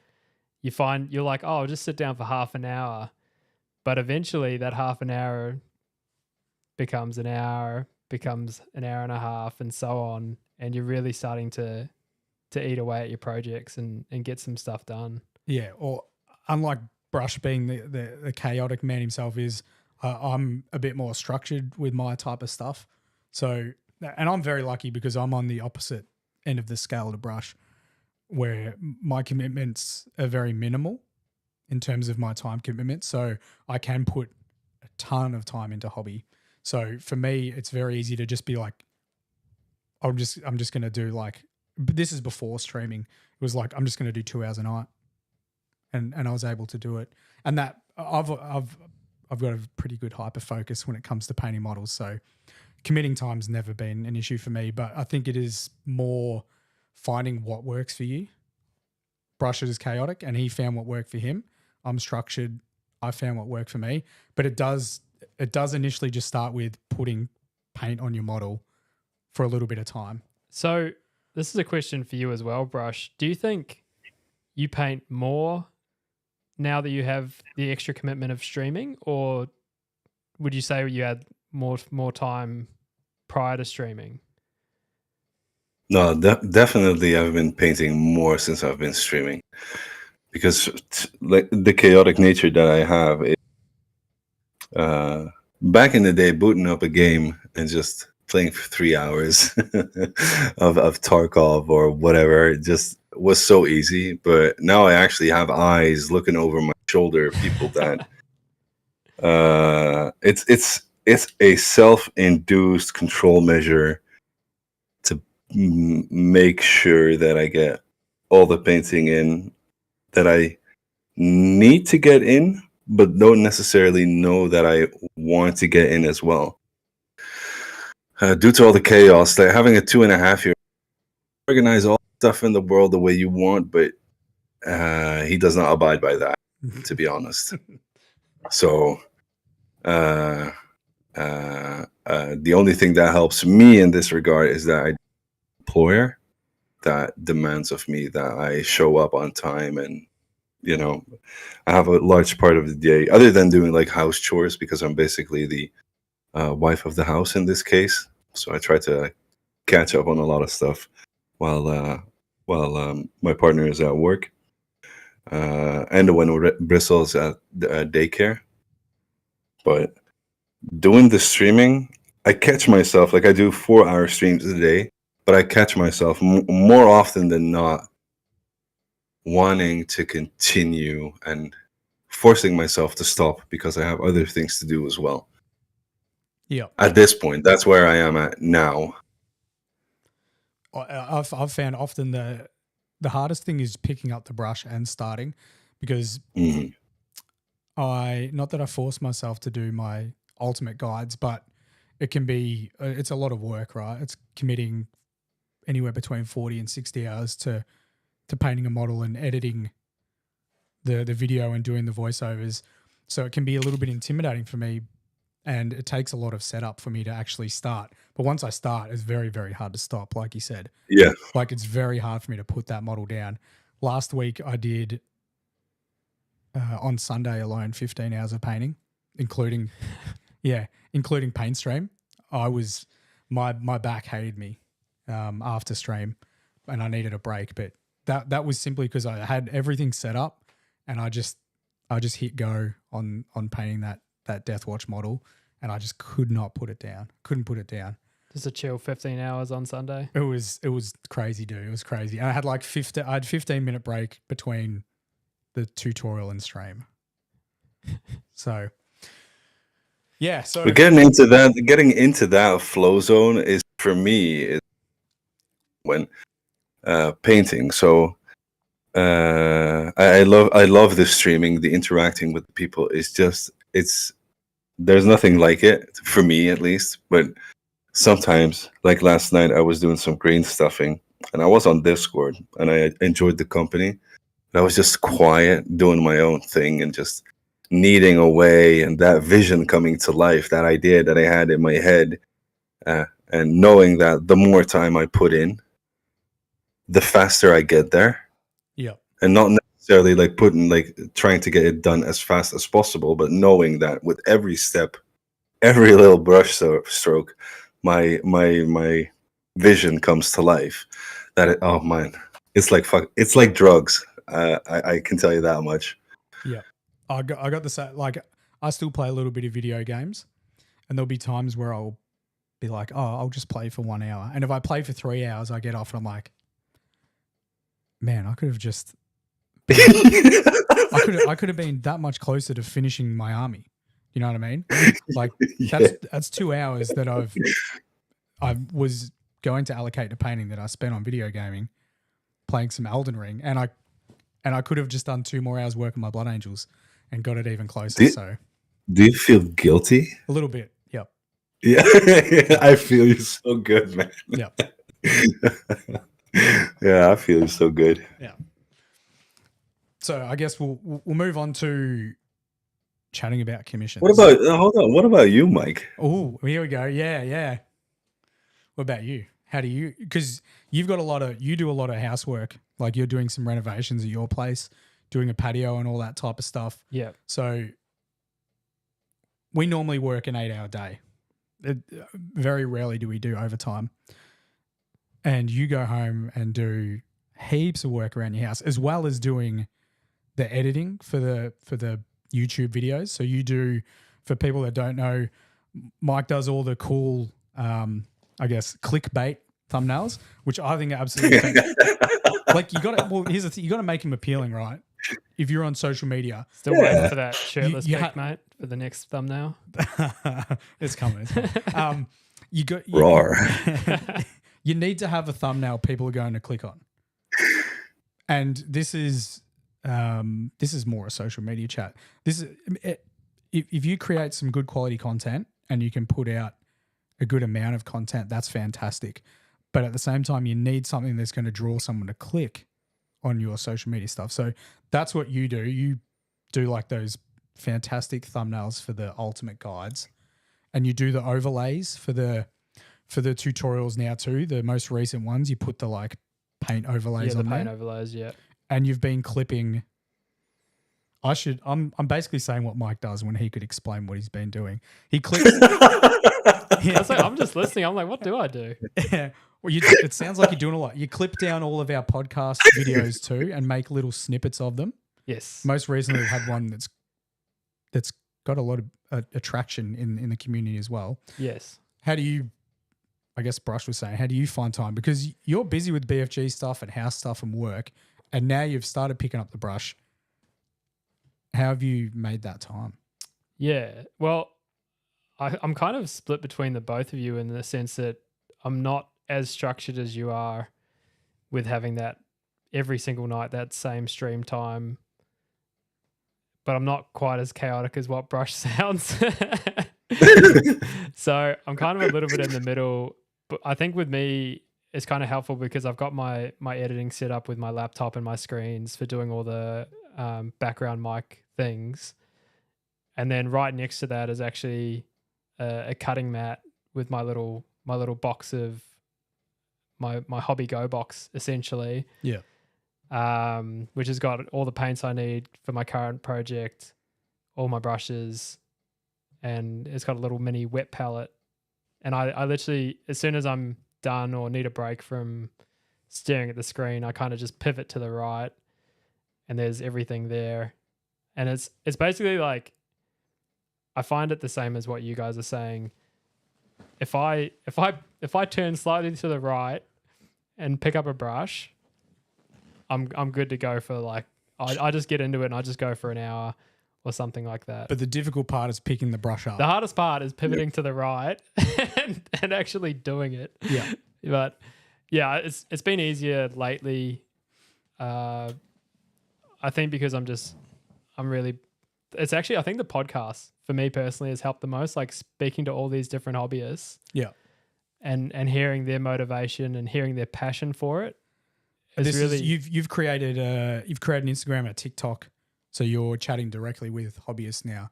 You're like, oh, I'll just sit down for half an hour. But eventually that half an hour becomes an hour, becomes an hour and a half, and so on. And you're really starting to eat away at your projects and get some stuff done. Yeah, or unlike Brush being the chaotic man himself is, I'm a bit more structured with my type of stuff. So, and I'm very lucky because I'm on the opposite end of the scale to Brush, where my commitments are very minimal in terms of my time commitment. So I can put a ton of time into hobby. So for me, it's very easy to just be like, I'm just going to do like, but this is before streaming. It was like, I'm just going to do 2 hours a night. And I was able to do it. And that I've got a pretty good hyper focus when it comes to painting models. So committing time's never been an issue for me, but I think it is more finding what works for you. Brush is chaotic and he found what worked for him. I'm structured. I found what worked for me, but it does initially just start with putting paint on your model for a little bit of time. So this is a question for you as well, Brush. Do you think you paint more now that you have the extra commitment of streaming, or would you say you had more time prior to streaming? No, definitely I've been painting more since I've been streaming because like the chaotic nature that I have. Back in the day, booting up a game and just playing for 3 hours of Tarkov or whatever, it just was so easy. But now I actually have eyes looking over my shoulder, people that it's a self-induced control measure to make sure that I get all the painting in that I need to get in, but don't necessarily know that I want to get in as well. Due to all the chaos, like having a 2.5 year organize all stuff in the world the way you want, but he does not abide by that, to be honest. So the only thing that helps me in this regard is that I employer that demands of me that I show up on time, and I have a large part of the day other than doing like house chores, because I'm basically the wife of the house in this case. So I try to catch up on a lot of stuff while my partner is at work, and when Bristol's at daycare. But doing the streaming, I catch myself, like I do 4-hour streams a day, but I catch myself more often than not wanting to continue and forcing myself to stop because I have other things to do as well. Yeah. At this point, that's where I am at now. I've found often the hardest thing is picking up the brush and starting, because not that I force myself to do my ultimate guides, but it can be, it's a lot of work, right? It's committing anywhere between 40 and 60 hours to painting a model and editing the video and doing the voiceovers. So it can be a little bit intimidating for me, and it takes a lot of setup for me to actually start. But once I start, it's very, very hard to stop, like you said. Yeah. Like it's very hard for me to put that model down. Last week I did, on Sunday alone, 15 hours of painting, including paint stream. My back hated me after stream, and I needed a break. But that was simply because I had everything set up, and I just hit go on painting that Death Watch model, and I just could not put it down. Couldn't put it down. Just a chill 15 hours on Sunday. It was crazy, dude. It was crazy. And I had like 15-minute break between the tutorial and stream. So yeah, so but getting into that flow zone is, for me, is when painting. So I love the streaming, the interacting with the people. There's nothing like it, for me at least. But sometimes, like last night, I was doing some green stuffing, and I was on Discord, and I enjoyed the company. I was just quiet, doing my own thing, and just kneading away, and that vision coming to life, that idea that I had in my head, and knowing that the more time I put in, the faster I get there. Yeah. And not necessarily trying to get it done as fast as possible, but knowing that with every step, every little brush stroke, my vision comes to life. Oh man, it's like drugs. I can tell you that much. Yeah, I got the same. Like, I still play a little bit of video games, and there'll be times where I'll be like, "Oh, I'll just play for 1 hour," and if I play for 3 hours, I get off and I'm like, "Man, I could have just, I could have been that much closer to finishing my army." You know what I mean? Like that's 2 hours that I was going to allocate to painting that I spent on video gaming, playing some Elden Ring, and I could have just done 2 more hours work on my Blood Angels and got it even closer. Do you feel guilty? A little bit, yep. Yeah, I feel you so good, man. Yep. Yeah, I feel you so good. Yeah. So I guess we'll move on to chatting about commissions. What about hold on? What about you, Mike? Oh, here we go. Yeah. What about you? How do you? Because you do a lot of housework. Like, you're doing some renovations at your place, doing a patio and all that type of stuff. Yeah. So we normally work an 8-hour day. Very rarely do we do overtime. and you go home and do heaps of work around your house, as well as doing the editing for the YouTube videos. So you do, for people that don't know, Mike does all the cool, I guess, clickbait thumbnails, which I think are absolutely like you got to. Well, here's the thing: you got to make him appealing, right? If you're on social media, still waiting for that shirtless pic, mate, for the next thumbnail. It's coming. You Roar. You need to have a thumbnail people are going to click on, and this is more a social media chat. This is if you create some good quality content and you can put out a good amount of content, that's fantastic. But at the same time, you need something that's going to draw someone to click on your social media stuff. So that's what you do. You do like those fantastic thumbnails for the ultimate guides, and you do the overlays for the tutorials now too. The most recent ones, you put the like paint overlays on there. Paint overlays, yeah. And you've been clipping. I'm basically saying what Mike does when he could explain what he's been doing. He clips. I'm just listening. I'm like, what do I do? Yeah. Well, it sounds like you're doing a lot. You clip down all of our podcast videos too and make little snippets of them. Yes. Most recently, we've had one that's got a lot of attraction in the community as well. Yes. How do you, I guess Brush was saying, how do you find time? Because you're busy with BFG stuff and house stuff and work, and now you've started picking up the brush. How have you made that time? Yeah. Well, I'm kind of split between the both of you in the sense that I'm not as structured as you are with having that every single night, that same stream time. But I'm not quite as chaotic as what Brush sounds. So I'm kind of a little bit in the middle. But I think with me, it's kind of helpful because I've got my editing set up with my laptop and my screens for doing all the background mic things. And then right next to that is actually a cutting mat with my little box of my hobby go box essentially. Yeah. Which has got all the paints I need for my current project, all my brushes, and it's got a little mini wet palette. And I literally, as soon as I'm done or need a break from staring at the screen, I kind of just pivot to the right and there's everything there. And it's basically like, I find it the same as what you guys are saying. If I turn slightly to the right and pick up a brush, I'm good to go for like, I just get into it and I just go for an hour or something like that. But the difficult part is picking the brush up. The hardest part is pivoting to the right and actually doing it. Yeah. But yeah, it's been easier lately. I think because it's actually, I think the podcast for me personally has helped the most, like speaking to all these different hobbyists. Yeah. And hearing their motivation and hearing their passion for it. You've created an Instagram and a TikTok, so you're chatting directly with hobbyists now.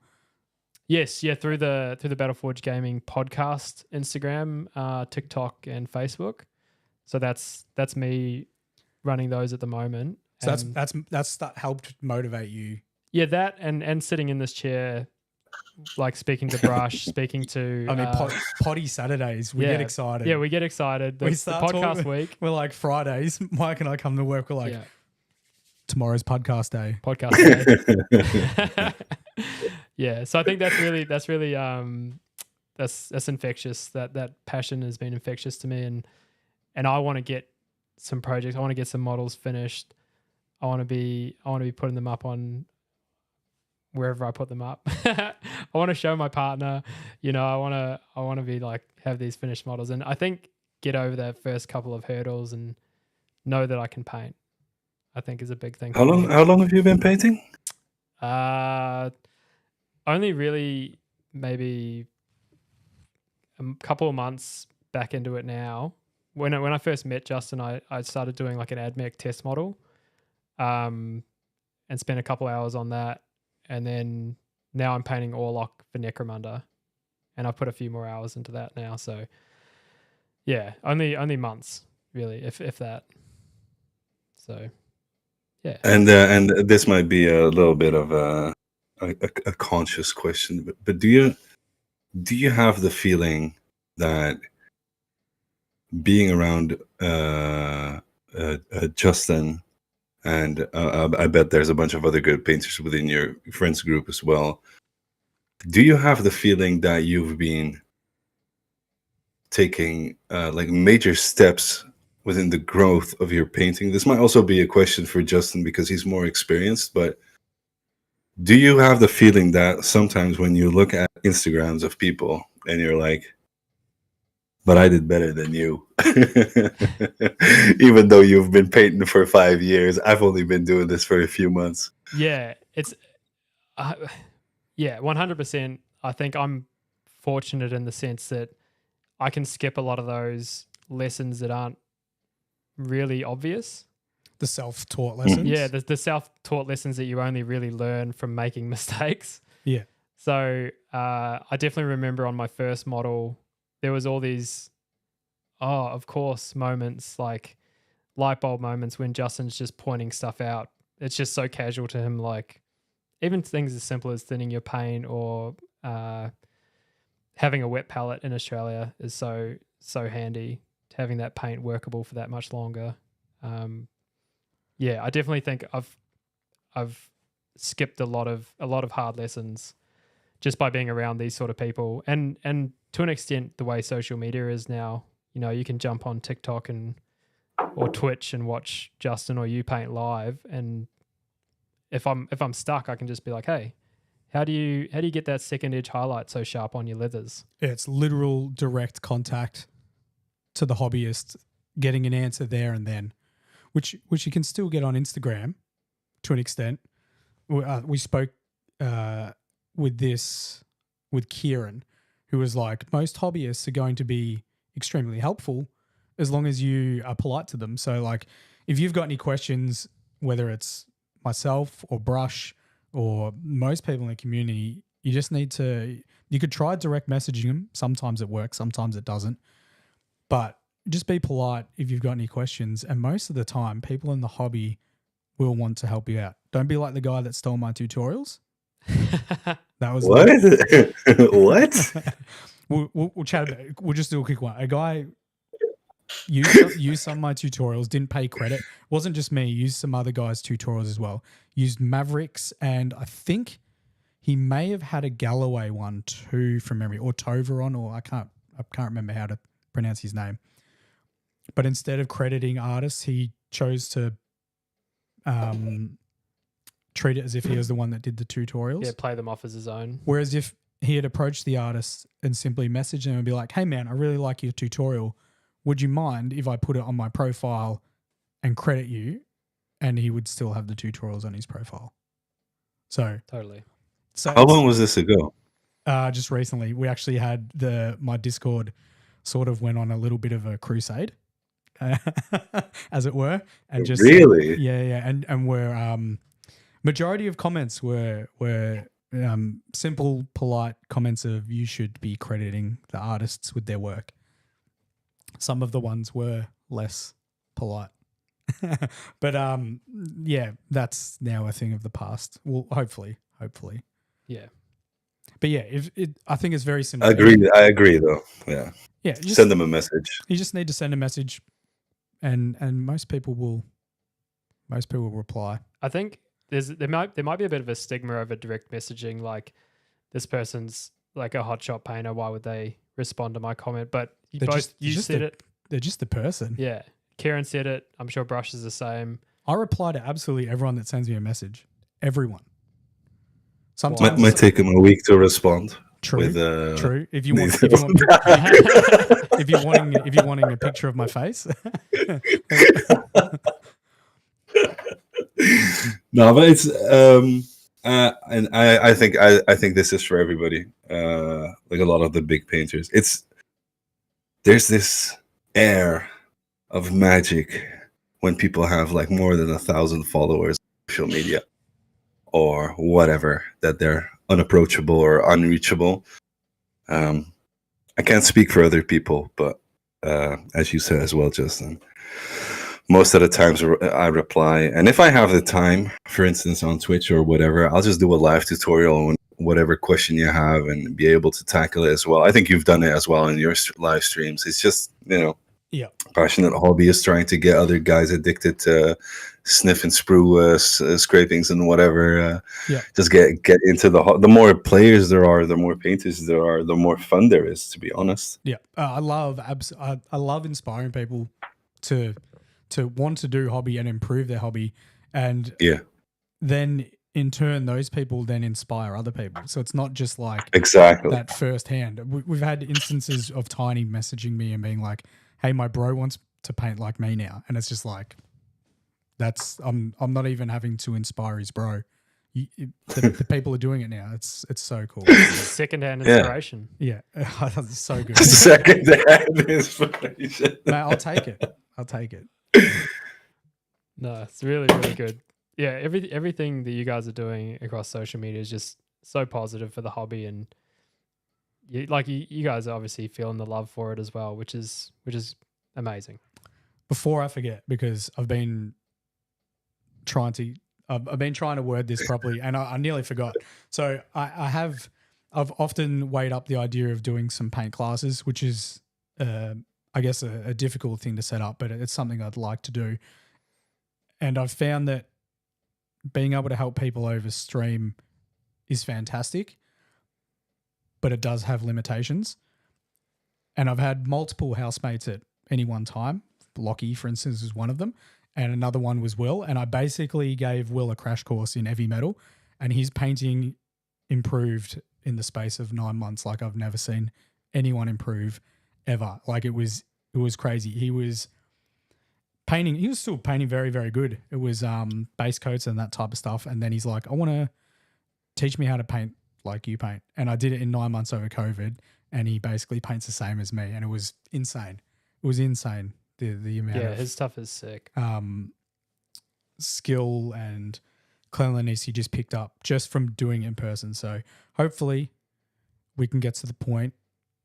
Yes, yeah, through the Battleforge Gaming podcast, Instagram, TikTok, and Facebook. So that's me running those at the moment. So that's helped motivate you. Yeah, that and sitting in this chair, like speaking to Brush, speaking to. I mean, potty Saturdays, we get excited. Yeah, we get excited. The podcast week. We're like Fridays. Mike and I come to work. We're like, tomorrow's podcast day. Yeah, so I think that's really that's infectious. That passion has been infectious to me, and I want to get some projects. I want to get some models finished. I want to be putting them up on wherever I put them up. I want to show my partner, I want to be like, have these finished models. And I think get over that first couple of hurdles and know that I can paint, I think is a big thing. How long have you been painting? Only really maybe a couple of months back into it now. When I first met Justin, I started doing like an AdMech test model, and spent a couple hours on that. And then now I'm painting Orlok for Necromunda, and I put a few more hours into that now. So yeah, only months really, if that. So yeah. And this might be a little bit of a conscious question, but do you have the feeling that being around Justin, and I bet there's a bunch of other good painters within your friends group as well. Do you have the feeling that you've been taking like major steps within the growth of your painting? This might also be a question for Justin because he's more experienced, but do you have the feeling that sometimes when you look at Instagrams of people and you're like, but I did better than you, even though you've been painting for 5 years, I've only been doing this for a few months. Yeah, it's 100%. I think I'm fortunate in the sense that I can skip a lot of those lessons that aren't really obvious. The self-taught lessons. Yeah, the self-taught lessons that you only really learn from making mistakes. Yeah. So I definitely remember on my first model, there was all these, of course, moments, like light bulb moments when Justin's just pointing stuff out. It's just so casual to him, like even things as simple as thinning your paint or having a wet palette in Australia is so handy. Having that paint workable for that much longer. I definitely think I've skipped a lot of hard lessons just by being around these sort of people, and to an extent the way social media is now. You know, you can jump on TikTok or Twitch and watch Justin or you paint live, and if I'm stuck, I can just be like, hey, how do you get that second edge highlight so sharp on your leathers? Yeah, it's literal direct contact to the hobbyist, getting an answer there and then, which you can still get on Instagram to an extent. We spoke with Kieran, who was like, most hobbyists are going to be extremely helpful as long as you are polite to them. So like if you've got any questions, whether it's myself or Brush or most people in the community, you just need to, you could try direct messaging them. Sometimes it works, sometimes it doesn't. But just be polite if you've got any questions. And most of the time, people in the hobby will want to help you out. Don't be like the guy that stole my tutorials. That was what? What? We'll chat about it. We'll just do a quick one. A guy used some of my tutorials, didn't pay credit. Wasn't just me, used some other guys' tutorials as well. Used Mavericks, and I think he may have had a Galloway one too from memory, or Toveron, or I can't remember how to pronounce his name. But instead of crediting artists, he chose to treat it as if he was the one that did the tutorials. Yeah, play them off as his own. Whereas if he had approached the artist and simply messaged them and be like, hey man, I really like your tutorial. Would you mind if I put it on my profile and credit you? And he would still have the tutorials on his profile. So totally. So how long was this ago? Just recently. We actually had my Discord sort of went on a little bit of a crusade, as it were. And just really? Yeah. And we're majority of comments were simple, polite comments of you should be crediting the artists with their work. Some of the ones were less polite. But yeah, that's now a thing of the past. Well, hopefully. Yeah. But yeah, I think it's very similar. I agree though. Yeah. Yeah. Send them a message. You just need to send a message, and most people will reply. I think there might be a bit of a stigma over direct messaging, like this person's like a hotshot painter, why would they respond to my comment? But you said it. They're just the person. Yeah. Kieran said it. I'm sure Brush is the same. I reply to absolutely everyone that sends me a message. Everyone. Sometimes might take them a week to respond. True. With, true. If you're wanting a picture of my face. No, but it's and I think this is for everybody. Like a lot of the big painters, there's this air of magic when people have like more than 1,000 followers on social media or whatever, that they're unapproachable or unreachable. I can't speak for other people, but as you said as well, Justin, most of the times I reply, and if I have the time, for instance on Twitch or whatever, I'll just do a live tutorial on whatever question you have and be able to tackle it as well. I think you've done it as well in your live streams. It's just, Yeah. passionate hobbyists trying to get other guys addicted to sniff and sprue scrapings and whatever. Just get into the more players there are, the more painters there are, the more fun there is, to be honest. Yeah. I love inspiring people to want to do hobby and improve their hobby. And then in turn, those people then inspire other people. So it's not just like exactly that firsthand. We've had instances of Tiny messaging me and being like, hey, my bro wants to paint like me now. And it's just like, I'm not even having to inspire his bro. The people are doing it now. It's so cool. Secondhand inspiration. Yeah. It's so good. Secondhand inspiration. Mate, I'll take it. No, it's really, really good. Yeah, everything that you guys are doing across social media is just so positive for the hobby, and you guys are obviously feeling the love for it as well, which is amazing. Before I forget, because I've been trying to word this properly, and I nearly forgot. So I've often weighed up the idea of doing some paint classes, which is I guess a difficult thing to set up, but it's something I'd like to do. And I've found that being able to help people over stream is fantastic, but it does have limitations. And I've had multiple housemates at any one time. Lockie, for instance, is one of them. And another one was Will. And I basically gave Will a crash course in heavy metal, and his painting improved in the space of 9 months like I've never seen anyone improve ever. Like it was crazy. He was still painting very, very good. It was base coats and that type of stuff. And then he's like, I want to teach me how to paint like you paint. And I did it in 9 months over COVID, and he basically paints the same as me. And it was insane. It was insane. The amount of his stuff is sick. Skill and cleanliness he just picked up just from doing it in person. So hopefully we can get to the point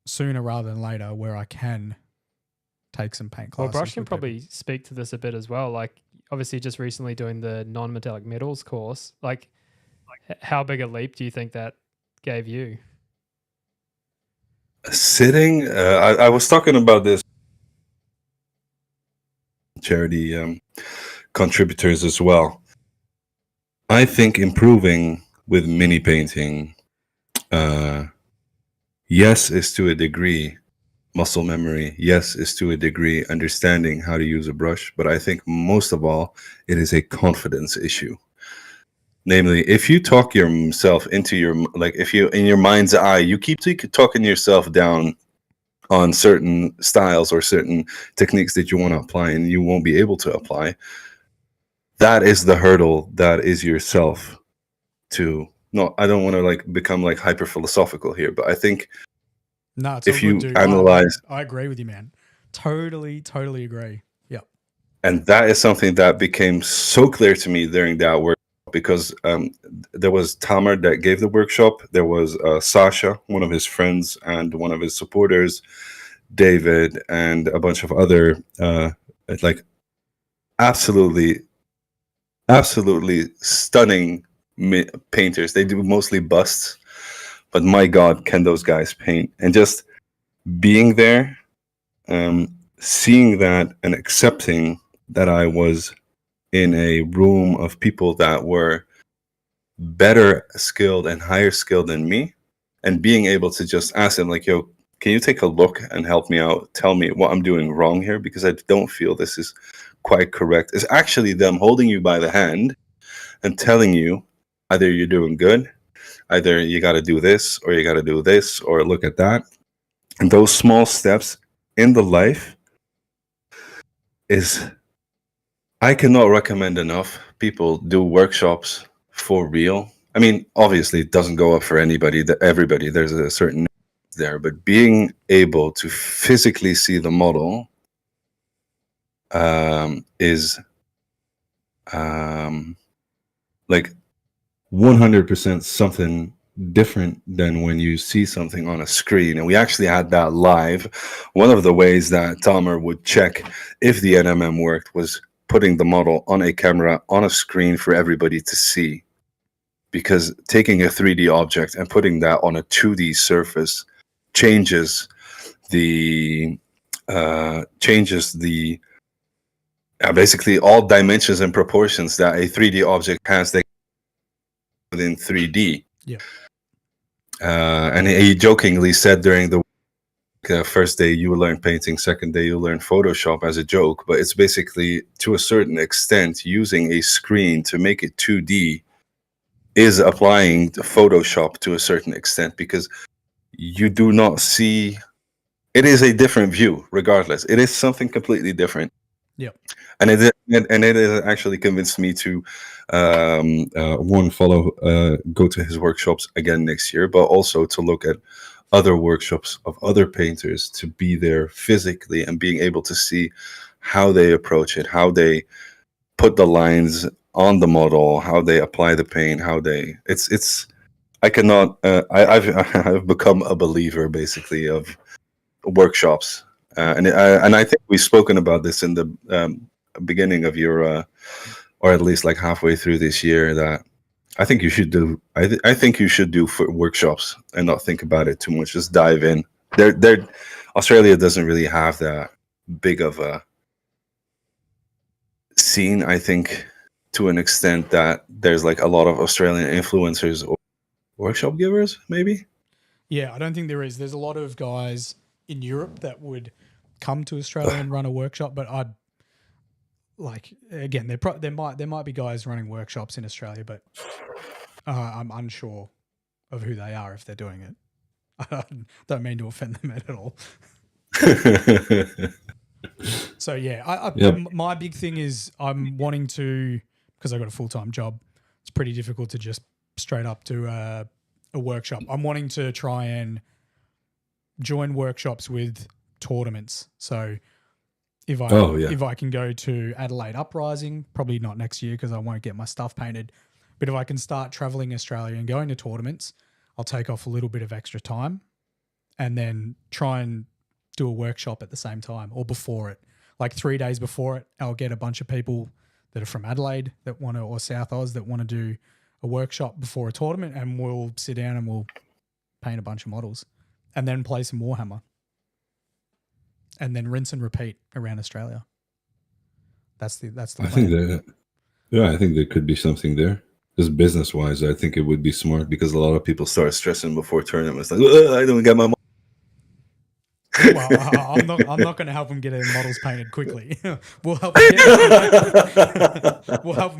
sooner rather than later where I can take some paint classes. Well, Brush can probably speak to this a bit as well. Like, obviously, just recently doing the non-metallic metals course. Like, how big a leap do you think that gave you? Sitting, I was talking about this charity contributors as well. I think improving with mini painting, yes, is to a degree muscle memory. Yes, is to a degree understanding how to use a brush. But I think most of all, it is a confidence issue. Namely, if you talk yourself into if you, in your mind's eye, you keep talking yourself down on certain styles or certain techniques that you want to apply and you won't be able to apply, that is the hurdle that is yourself to. No, I don't want to become hyper philosophical here, but I think if you analyze, I agree with you, man. Totally agree. Yep. And that is something that became so clear to me during that work, because there was Tamer that gave the workshop. There was Sasha, one of his friends and one of his supporters, David, and a bunch of other absolutely stunning painters. They do mostly busts, but my God, can those guys paint? And just being there, seeing that and accepting that I was in a room of people that were better skilled and higher skilled than me, and being able to just ask them yo, can you take a look and help me out? Tell me what I'm doing wrong here, because I don't feel this is quite correct. It's actually them holding you by the hand and telling you either you're doing good, either you got to do this, or you got to do this, or look at that. And those small steps in the life is, I cannot recommend enough people do workshops for real. I mean, obviously it doesn't go up for everybody. There's a certain there, but being able to physically see the model is 100% something different than when you see something on a screen. And we actually had that live. One of the ways that Tamer would check if the NMM worked was putting the model on a camera on a screen for everybody to see, because taking a 3D object and putting that on a 2D surface changes the changes the basically all dimensions and proportions that a 3D object has that within 3D. Yeah. And he jokingly said during the first day you will learn painting, second day you'll learn Photoshop as a joke, but it's basically to a certain extent using a screen to make it 2D is applying Photoshop to a certain extent, because you do not see, it is a different view regardless. It is something completely different. Yep. And it has actually convinced me to go to his workshops again next year, but also to look at other workshops of other painters, to be there physically and being able to see how they approach it, how they put the lines on the model, how they apply the paint, how they I've become a believer basically of workshops, and I think we've spoken about this in the beginning of your or at least like halfway through this year, that I think you should do. I think you should do for workshops and not think about it too much. Just dive in. Australia doesn't really have that big of a scene, I think, to an extent that there's like a lot of Australian influencers or workshop givers, maybe. Yeah, I don't think there is. There's a lot of guys in Europe that would come to Australia and run a workshop, but I'd like, again, there might be guys running workshops in Australia, but I'm unsure of who they are if they're doing it. I don't mean to offend them at all. So yeah, my big thing is I'm wanting to, because I've got a full-time job, it's pretty difficult to just straight up do a workshop. I'm wanting to try and join workshops with tournaments. So if I can go to Adelaide Uprising, probably not next year because I won't get my stuff painted, but if I can start traveling Australia and going to tournaments, I'll take off a little bit of extra time and then try and do a workshop at the same time or before it. Like 3 days before it, I'll get a bunch of people that are from Adelaide that want to, or South Oz, that want to do a workshop before a tournament, and we'll sit down and we'll paint a bunch of models and then play some Warhammer and then rinse and repeat around Australia. That's the plan. I think there could be something there. Just business wise, I think it would be smart, because a lot of people start stressing before tournaments. Like, I don't get my. Well, I'm not going to help them get their models painted quickly. We'll help them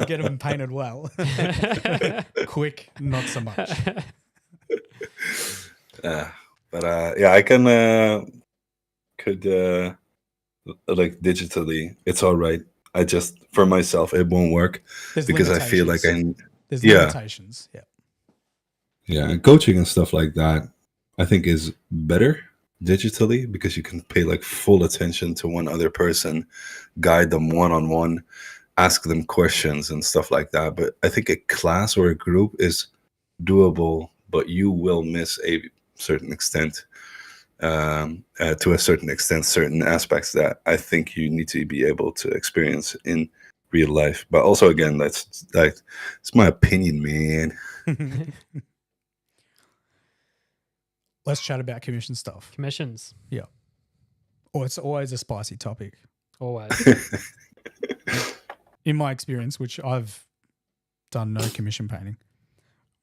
get them painted well. Quick, not so much. I can could like digitally, it's all right. I just, for myself, it won't work because I feel like there's limitations. Yeah, and coaching and stuff like that, I think, is better digitally, because you can pay like full attention to one other person, guide them one-on-one, ask them questions and stuff like that. But I think a class or a group is doable, but you will miss a certain extent, to a certain extent, certain aspects that I think you need to be able to experience in real life. But also, again, that's like, it's my opinion, man. Let's chat about commission stuff. Commissions. Yeah. Or it's always a spicy topic. Always. In my experience, which I've done no commission painting,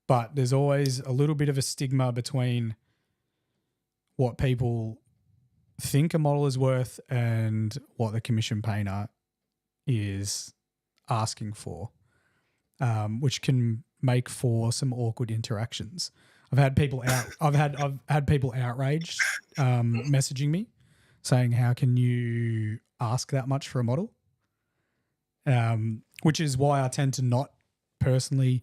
but there's always a little bit of a stigma between what people think a model is worth and what the commission painter is asking for, which can make for some awkward interactions. I've had people outraged messaging me saying, "How can you ask that much for a model?" Which is why I tend to not personally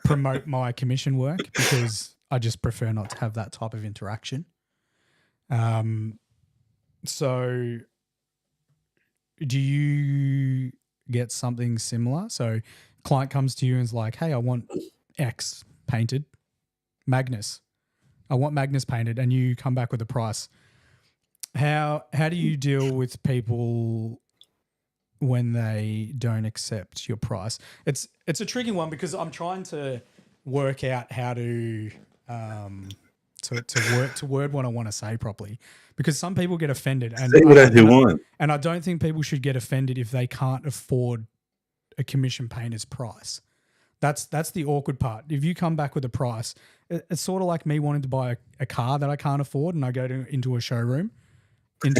promote my commission work, because I just prefer not to have that type of interaction. So do you get something similar? So client comes to you and is like, "Hey, I want X painted. Magnus. I want Magnus painted," and you come back with a price. How do you deal with people when they don't accept your price? It's a tricky one, because I'm trying to work out how to to word what I want to say properly, because some people get offended, and Say whatever you want. And I don't think people should get offended if they can't afford a commission painter's price. That's the awkward part. If you come back with a price, it's sort of like me wanting to buy a car that I can't afford, and I go into a showroom. You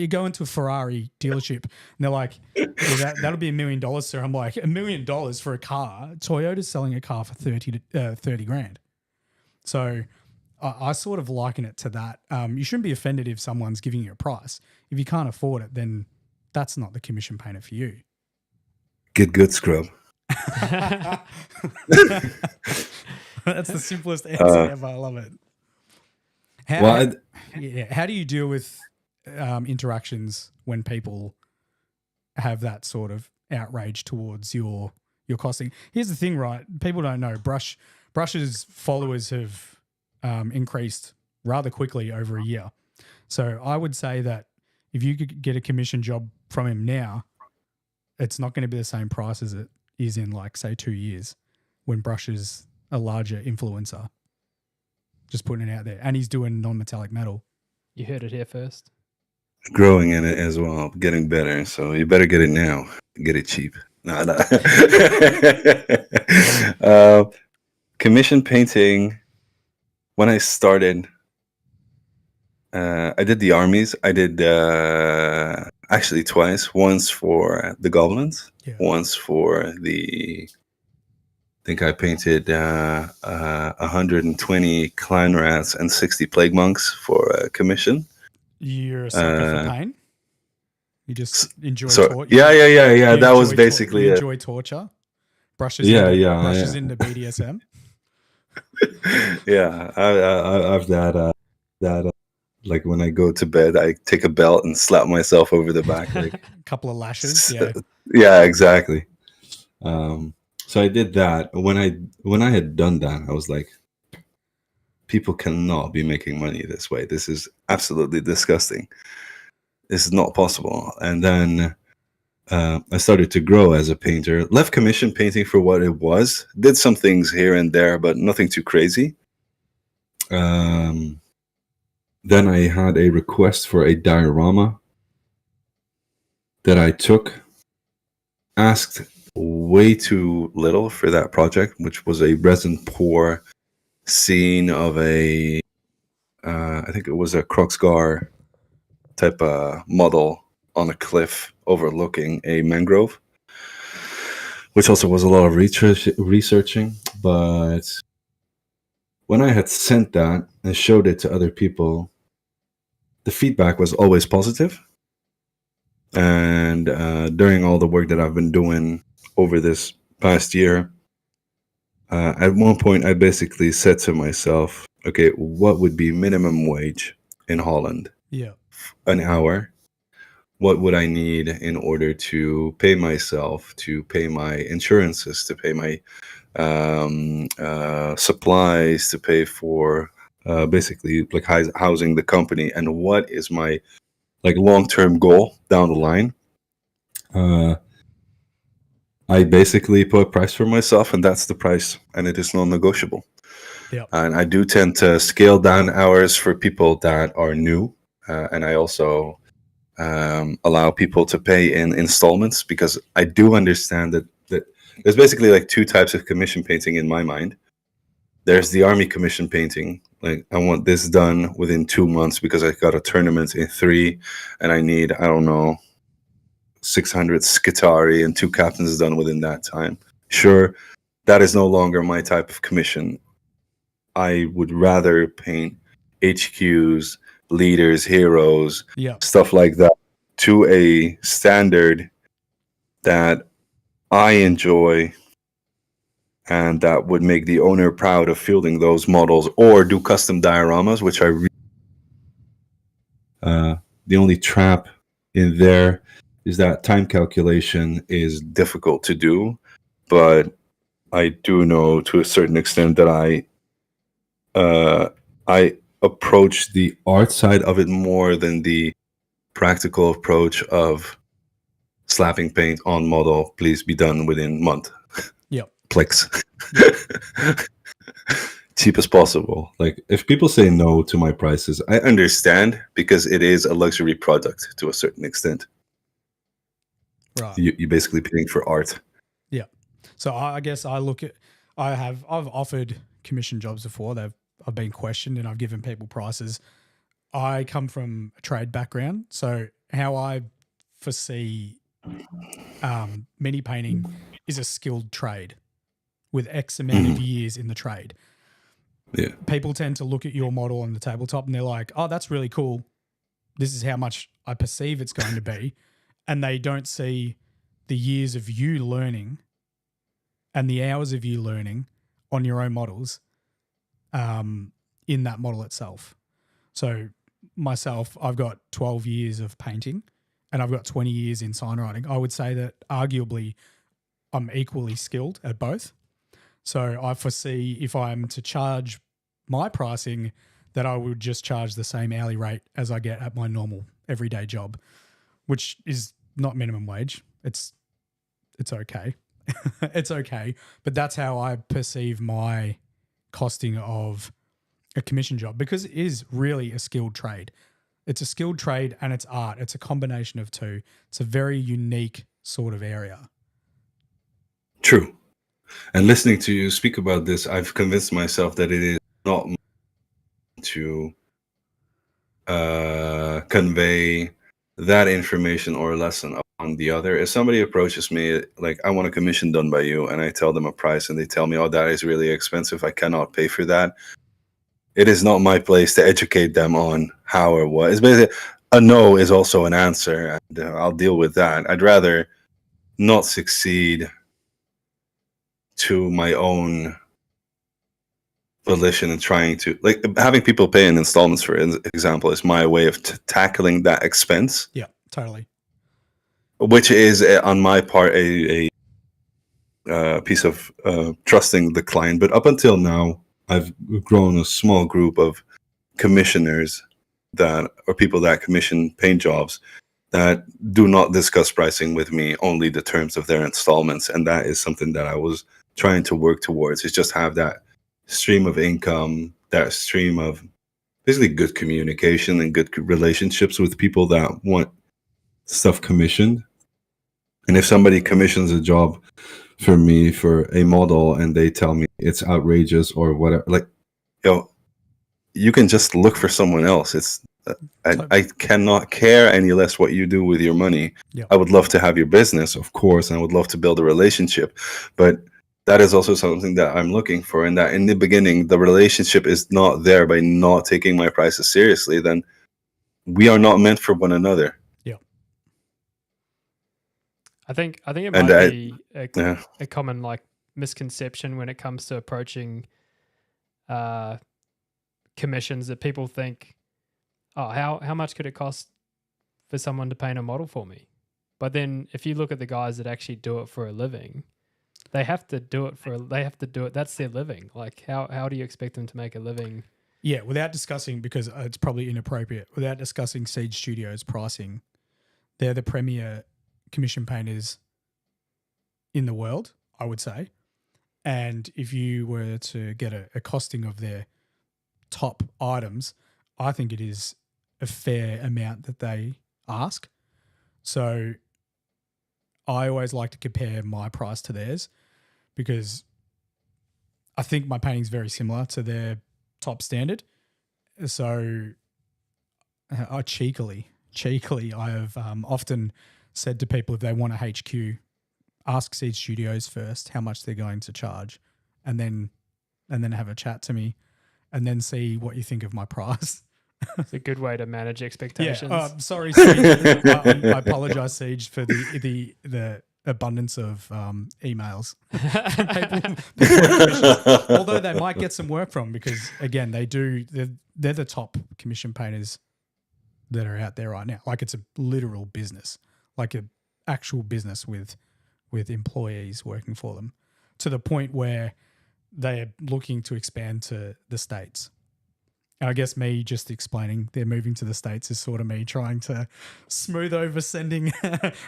go into a Ferrari dealership and they're like, that'll be $1 million, sir. I'm like, $1 million for a car? Toyota's selling a car for 30 grand. So I sort of liken it to that. You shouldn't be offended if someone's giving you a price. If you can't afford it, then that's not the commission painter for you. Get good, scrub. That's the simplest answer ever. I love it. How do you deal with interactions when people have that sort of outrage towards your costing? Here's the thing, right? People don't know. Brush's followers have increased rather quickly over a year. So I would say that if you could get a commission job from him now, it's not going to be the same price as it is in, like, say, 2 years when Brush is a larger influencer. Just putting it out there. And he's doing non-metallic metal. You heard it here first. Growing in it as well, getting better. So you better get it now. Get it cheap. No. Commission painting, when I started, I did the armies. I did actually twice. Once for the goblins. Yeah. Once for the... I think I painted 120 clan rats and 60 plague monks for a commission. You're a sucker for pain? You just enjoy torture? Yeah. That was basically you it. Enjoy torture? Brushes into BDSM? Yeah. I've that, like when I go to bed, I take a belt and slap myself over the back. Like, a couple of lashes? Yeah. Yeah, exactly. So I did that. When I had done that, I was like, people cannot be making money this way. This is absolutely disgusting. This is not possible. And then I started to grow as a painter. Left commission painting for what it was. Did some things here and there, but nothing too crazy. Then I had a request for a diorama that I took, asked way too little for that project, which was a resin pour scene of a I think it was a Kroxgar type model on a cliff overlooking a mangrove, which also was a lot of researching. But when I had sent that and showed it to other people, the feedback was always positive. And during all the work that I've been doing over this past year, at one point I basically said to myself, okay, what would be minimum wage in Holland? Yeah. An hour. What would I need in order to pay myself, to pay my insurances, to pay my supplies, to pay for basically like housing the company, and what is my like long-term goal down the line? I basically put a price for myself, and that's the price, and it is non-negotiable. Yeah. And I do tend to scale down hours for people that are new, and I also allow people to pay in installments, because I do understand that there's basically like two types of commission painting in my mind. There's the army commission painting, like I want this done within 2 months because I got a tournament in 3, and I need, I don't know, 600 Skitari and 2 captains done within that time. Sure, that is no longer my type of commission. I would rather paint HQs, leaders, heroes, stuff like that, to a standard that I enjoy and that would make the owner proud of fielding those models, or do custom dioramas, which I the only trap in there is that time calculation is difficult to do, but I do know to a certain extent that I approach the art side of it more than the practical approach of slapping paint on model, please be done within month. Yep. Clicks. cheap as possible. Like if people say no to my prices, I understand because it is a luxury product to a certain extent. Right. You're basically paying for art. Yeah. So I guess I've offered commission jobs before. I've been questioned and I've given people prices. I come from a trade background, so how I foresee mini painting is a skilled trade with X amount of years in the trade. Yeah. People tend to look at your model on the tabletop and they're like, oh, that's really cool. This is how much I perceive it's going to be. And they don't see the years of you learning and the hours of you learning on your own models in that model itself. So myself, I've got 12 years of painting and I've got 20 years in sign writing. I would say that arguably I'm equally skilled at both. So I foresee if I'm to charge my pricing that I would just charge the same hourly rate as I get at my normal everyday job, which is not minimum wage. It's okay. It's okay. But that's how I perceive my costing of a commission job because it is really a skilled trade. It's a skilled trade and it's art. It's a combination of two. It's a very unique sort of area. True. And listening to you speak about this, I've convinced myself that it is not to convey that information or lesson on the other. If somebody approaches me, like, I want a commission done by you, and I tell them a price and they tell me, oh, that is really expensive, I cannot pay for that. It is not my place to educate them on how or what. It's basically a no is also an answer, and I'll deal with that. I'd rather not succeed to my own volition and trying to, like, having people pay in installments, for example, is my way of tackling that expense. Yeah, totally. Which is on my part a piece of trusting the client. But up until now, I've grown a small group of commissioners or people that commission paint jobs that do not discuss pricing with me, only the terms of their installments. And that is something that I was trying to work towards, is just have that stream of income, that stream of basically good communication and good relationships with people that want stuff commissioned. And if somebody commissions a job for me for a model and they tell me it's outrageous or whatever, like, you can just look for someone else. It's I cannot care any less what you do with your money. Yep. I would love to have your business, of course, and I would love to build a relationship, but that is also something that I'm looking for. And that in the beginning, the relationship is not there by not taking my prices seriously, then we are not meant for one another. I think it might be a common like misconception when it comes to approaching commissions, that people think, oh, how much could it cost for someone to paint a model for me? But then if you look at the guys that actually do it for a living, they have to do it. That's their living. Like how do you expect them to make a living? Yeah, without discussing, because it's probably inappropriate, without discussing Siege Studios pricing, they're the premier commission painters in the world, I would say. And if you were to get a costing of their top items, I think it is a fair amount that they ask. So I always like to compare my price to theirs, because I think my painting's very similar to their top standard. So I cheekily, I have often said to people, if they want a HQ, ask Siege Studios first how much they're going to charge, and then have a chat to me, and then see what you think of my price. It's a good way to manage expectations. Yeah, sorry, Siege. I apologize, Siege, for the abundance of emails from people. Although they might get some work from, because again, they're the top commission painters that are out there right now. Like, it's a literal business, like an actual business with employees working for them, to the point where they are looking to expand to the States. And I guess me just explaining they're moving to the States is sort of me trying to smooth over sending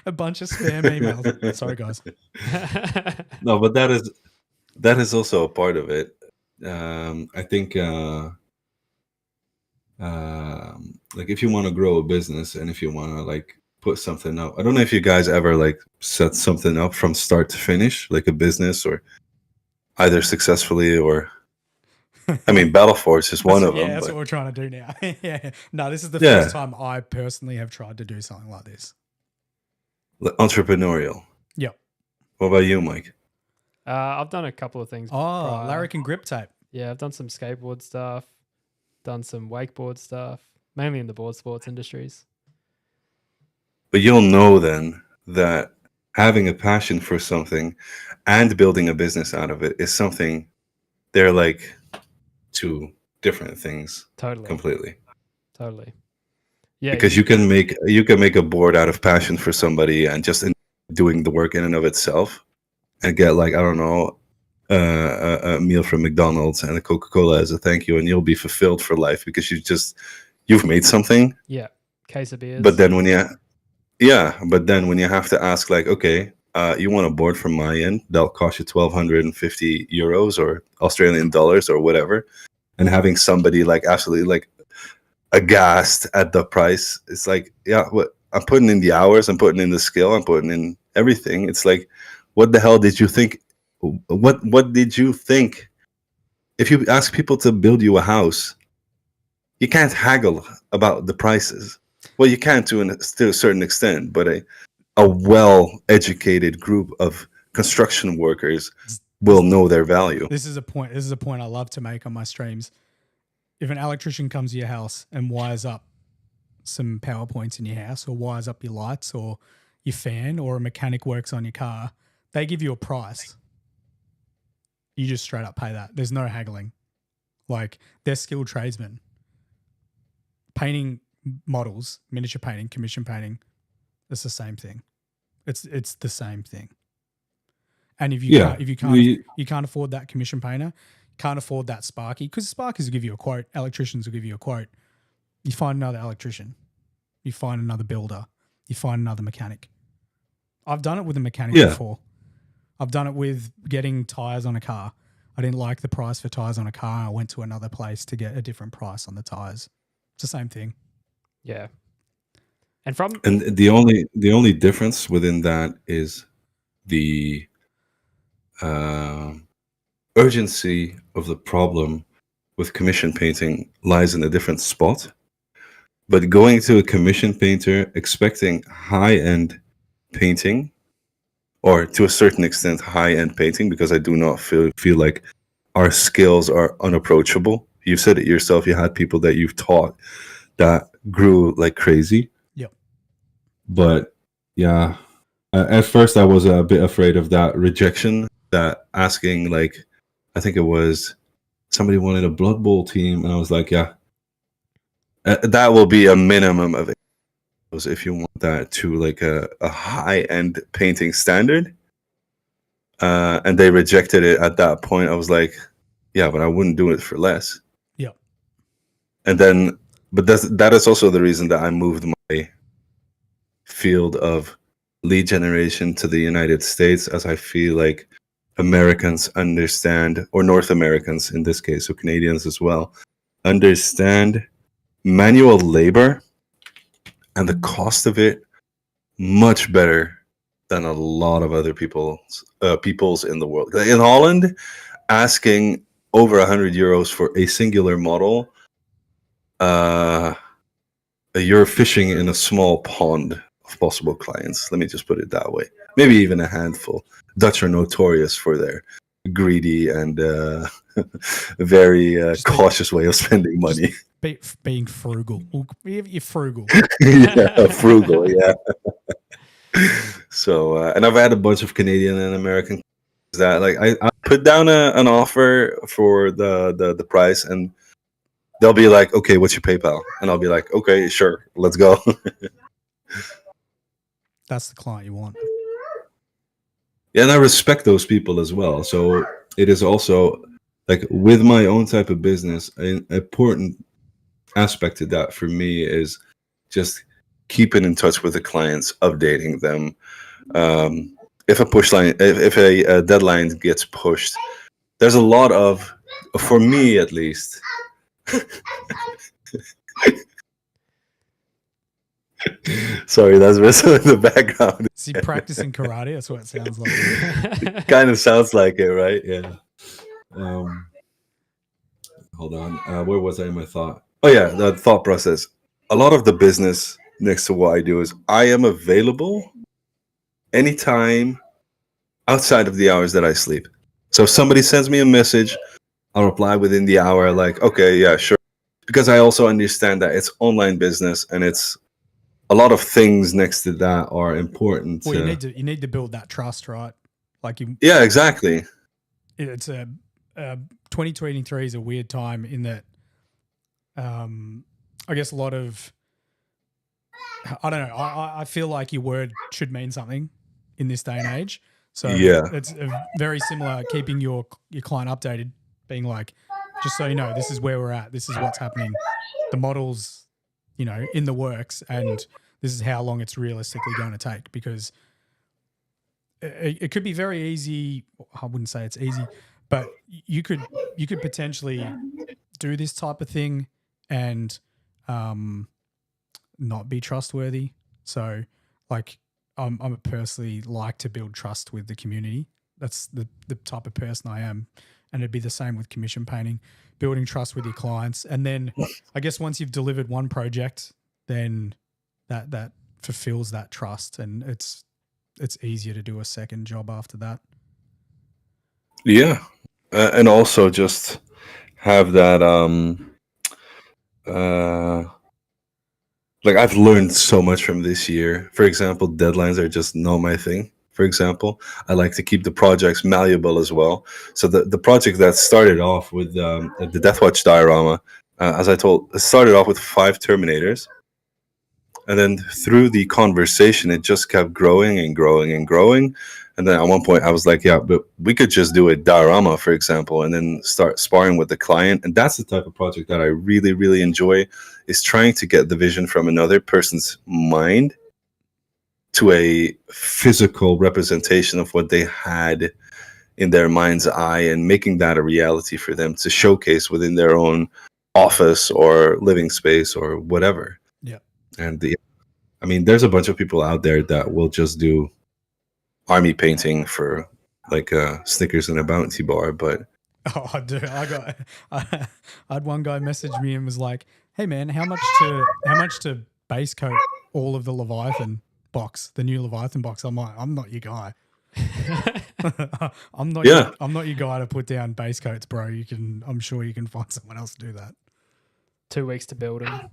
a bunch of spam emails. Sorry, guys. No, but that is also a part of it. I think like if you want to grow a business and if you want to like put something up, I don't know if you guys ever like set something up from start to finish, like a business, or either successfully or I mean, Battle Force is one of them. Yeah, that's but what we're trying to do now. Yeah. No, this is the Yeah. first time I personally have tried to do something like this. entrepreneurial. Yep. What about you, Mike? I've done a couple of things. Oh, prior. Larrick and grip tape. Yeah, I've done some skateboard stuff, done some wakeboard stuff, mainly in the board sports industries. But you'll know then that having a passion for something and building a business out of it is something, they're like two different things Totally. completely. Totally. Yeah. Because you can make a board out of passion for somebody and just doing the work in and of itself and get like, I don't know, a meal from McDonald's and a Coca-Cola as a thank you, and you'll be fulfilled for life because you've made something. Yeah. Case of beers. But then when you have to ask like, okay, you want a board from my end, that'll cost you 1,250 euros or Australian dollars or whatever, and having somebody like absolutely like aghast at the price, it's like, yeah, what I'm putting in the hours, I'm putting in the skill, I'm putting in everything. It's like, what the hell did you think? What did you think? If you ask people to build you a house, you can't haggle about the prices. Well, you can to a certain extent, but a well-educated group of construction workers will know their value. This is a point I love to make on my streams. If an electrician comes to your house and wires up some power points in your house, or wires up your lights or your fan, or a mechanic works on your car, they give you a price. You just straight up pay that. There's no haggling. Like, they're skilled tradesmen. Painting models, miniature painting, commission painting, it's the same thing. It's the same thing. And if you can't afford that commission painter, can't afford that Sparky, because Sparkies will give you a quote, electricians will give you a quote. You find another electrician, you find another builder, you find another mechanic. I've done it with a mechanic before. I've done it with getting tires on a car. I didn't like the price for tires on a car. I went to another place to get a different price on the tires. It's the same thing. Yeah. And the only difference within that is the urgency of the problem with commission painting lies in a different spot. But going to a commission painter expecting high-end painting, or to a certain extent high-end painting, because I do not feel like our skills are unapproachable. You said it yourself. You had people that you've taught that grew like crazy. Yep. But yeah, at first I was a bit afraid of that rejection, that asking, like, I think it was somebody wanted a Blood Bowl team, and I was like, yeah, that will be a minimum of it if you want that to like a high-end painting standard. And they rejected it at that point. I was like, yeah, but I wouldn't do it for less. Yep. And then, but that is also the reason that I moved my field of lead generation to the United States, as I feel like Americans understand, or North Americans in this case, so Canadians as well, understand manual labor and the cost of it much better than a lot of other peoples in the world. In Holland, asking over 100 euros for a singular model, you're fishing in a small pond of possible clients. Let me just put it that way. Maybe even a handful. Dutch are notorious for their greedy and very cautious way of spending money. Being frugal. You're frugal. Yeah, frugal, yeah. So, and I've had a bunch of Canadian and American that, like, I put down an offer for the price, and they'll be like, okay, what's your PayPal? And I'll be like, okay, sure, let's go. That's the client you want. Yeah, and I respect those people as well. So it is also, like, with my own type of business, an important aspect to that for me is just keeping in touch with the clients, updating them. If a deadline gets pushed, there's a lot of for me at least. Sorry, that's Russell in the background. Is he practicing karate? That's what it sounds like. Kind of sounds like it, right? Yeah. Hold on. Where was I in my thought? Oh yeah, the thought process. A lot of the business next to what I do is I am available anytime outside of the hours that I sleep. So if somebody sends me a message, I'll reply within the hour, like, okay, yeah, sure. Because I also understand that it's online business and it's a lot of things next to that are important. Well, you need to build that trust, right? Like yeah, exactly. It's 2023 is a weird time in that, I guess a lot of, I don't know. I feel like your word should mean something in this day and age. So yeah, it's very similar. Keeping your client updated, being like, just so you know, this is where we're at. This is what's happening. The model's, in the works, and this is how long it's realistically going to take. Because it could be very easy. I wouldn't say it's easy, but you could potentially do this type of thing and not be trustworthy. So, like, I'm personally like to build trust with the community. That's the type of person I am. And it'd be the same with commission painting, building trust with your clients. And then I guess once you've delivered one project, then that fulfills that trust, and it's easier to do a second job after that. Yeah. And also just have that, like I've learned so much from this year. For example, deadlines are just not my thing. For example, I like to keep the projects malleable as well. So the project that started off with the Deathwatch diorama, as I told, it started off with 5 Terminators. And then through the conversation, it just kept growing and growing and growing. And then at one point I was like, yeah, but we could just do a diorama, for example, and then start sparring with the client. And that's the type of project that I really, really enjoy, is trying to get the vision from another person's mind to a physical representation of what they had in their mind's eye, and making that a reality for them to showcase within their own office or living space or whatever. Yeah. And I mean, there's a bunch of people out there that will just do army painting for like Snickers and a Bounty bar, but I do. I had one guy message me and was like, "Hey man, how much to base coat all of the Leviathan box, the new Leviathan box?" I'm like, I'm not your guy. I'm not your guy to put down base coats, bro. I'm sure you can find someone else to do that. 2 weeks to build them.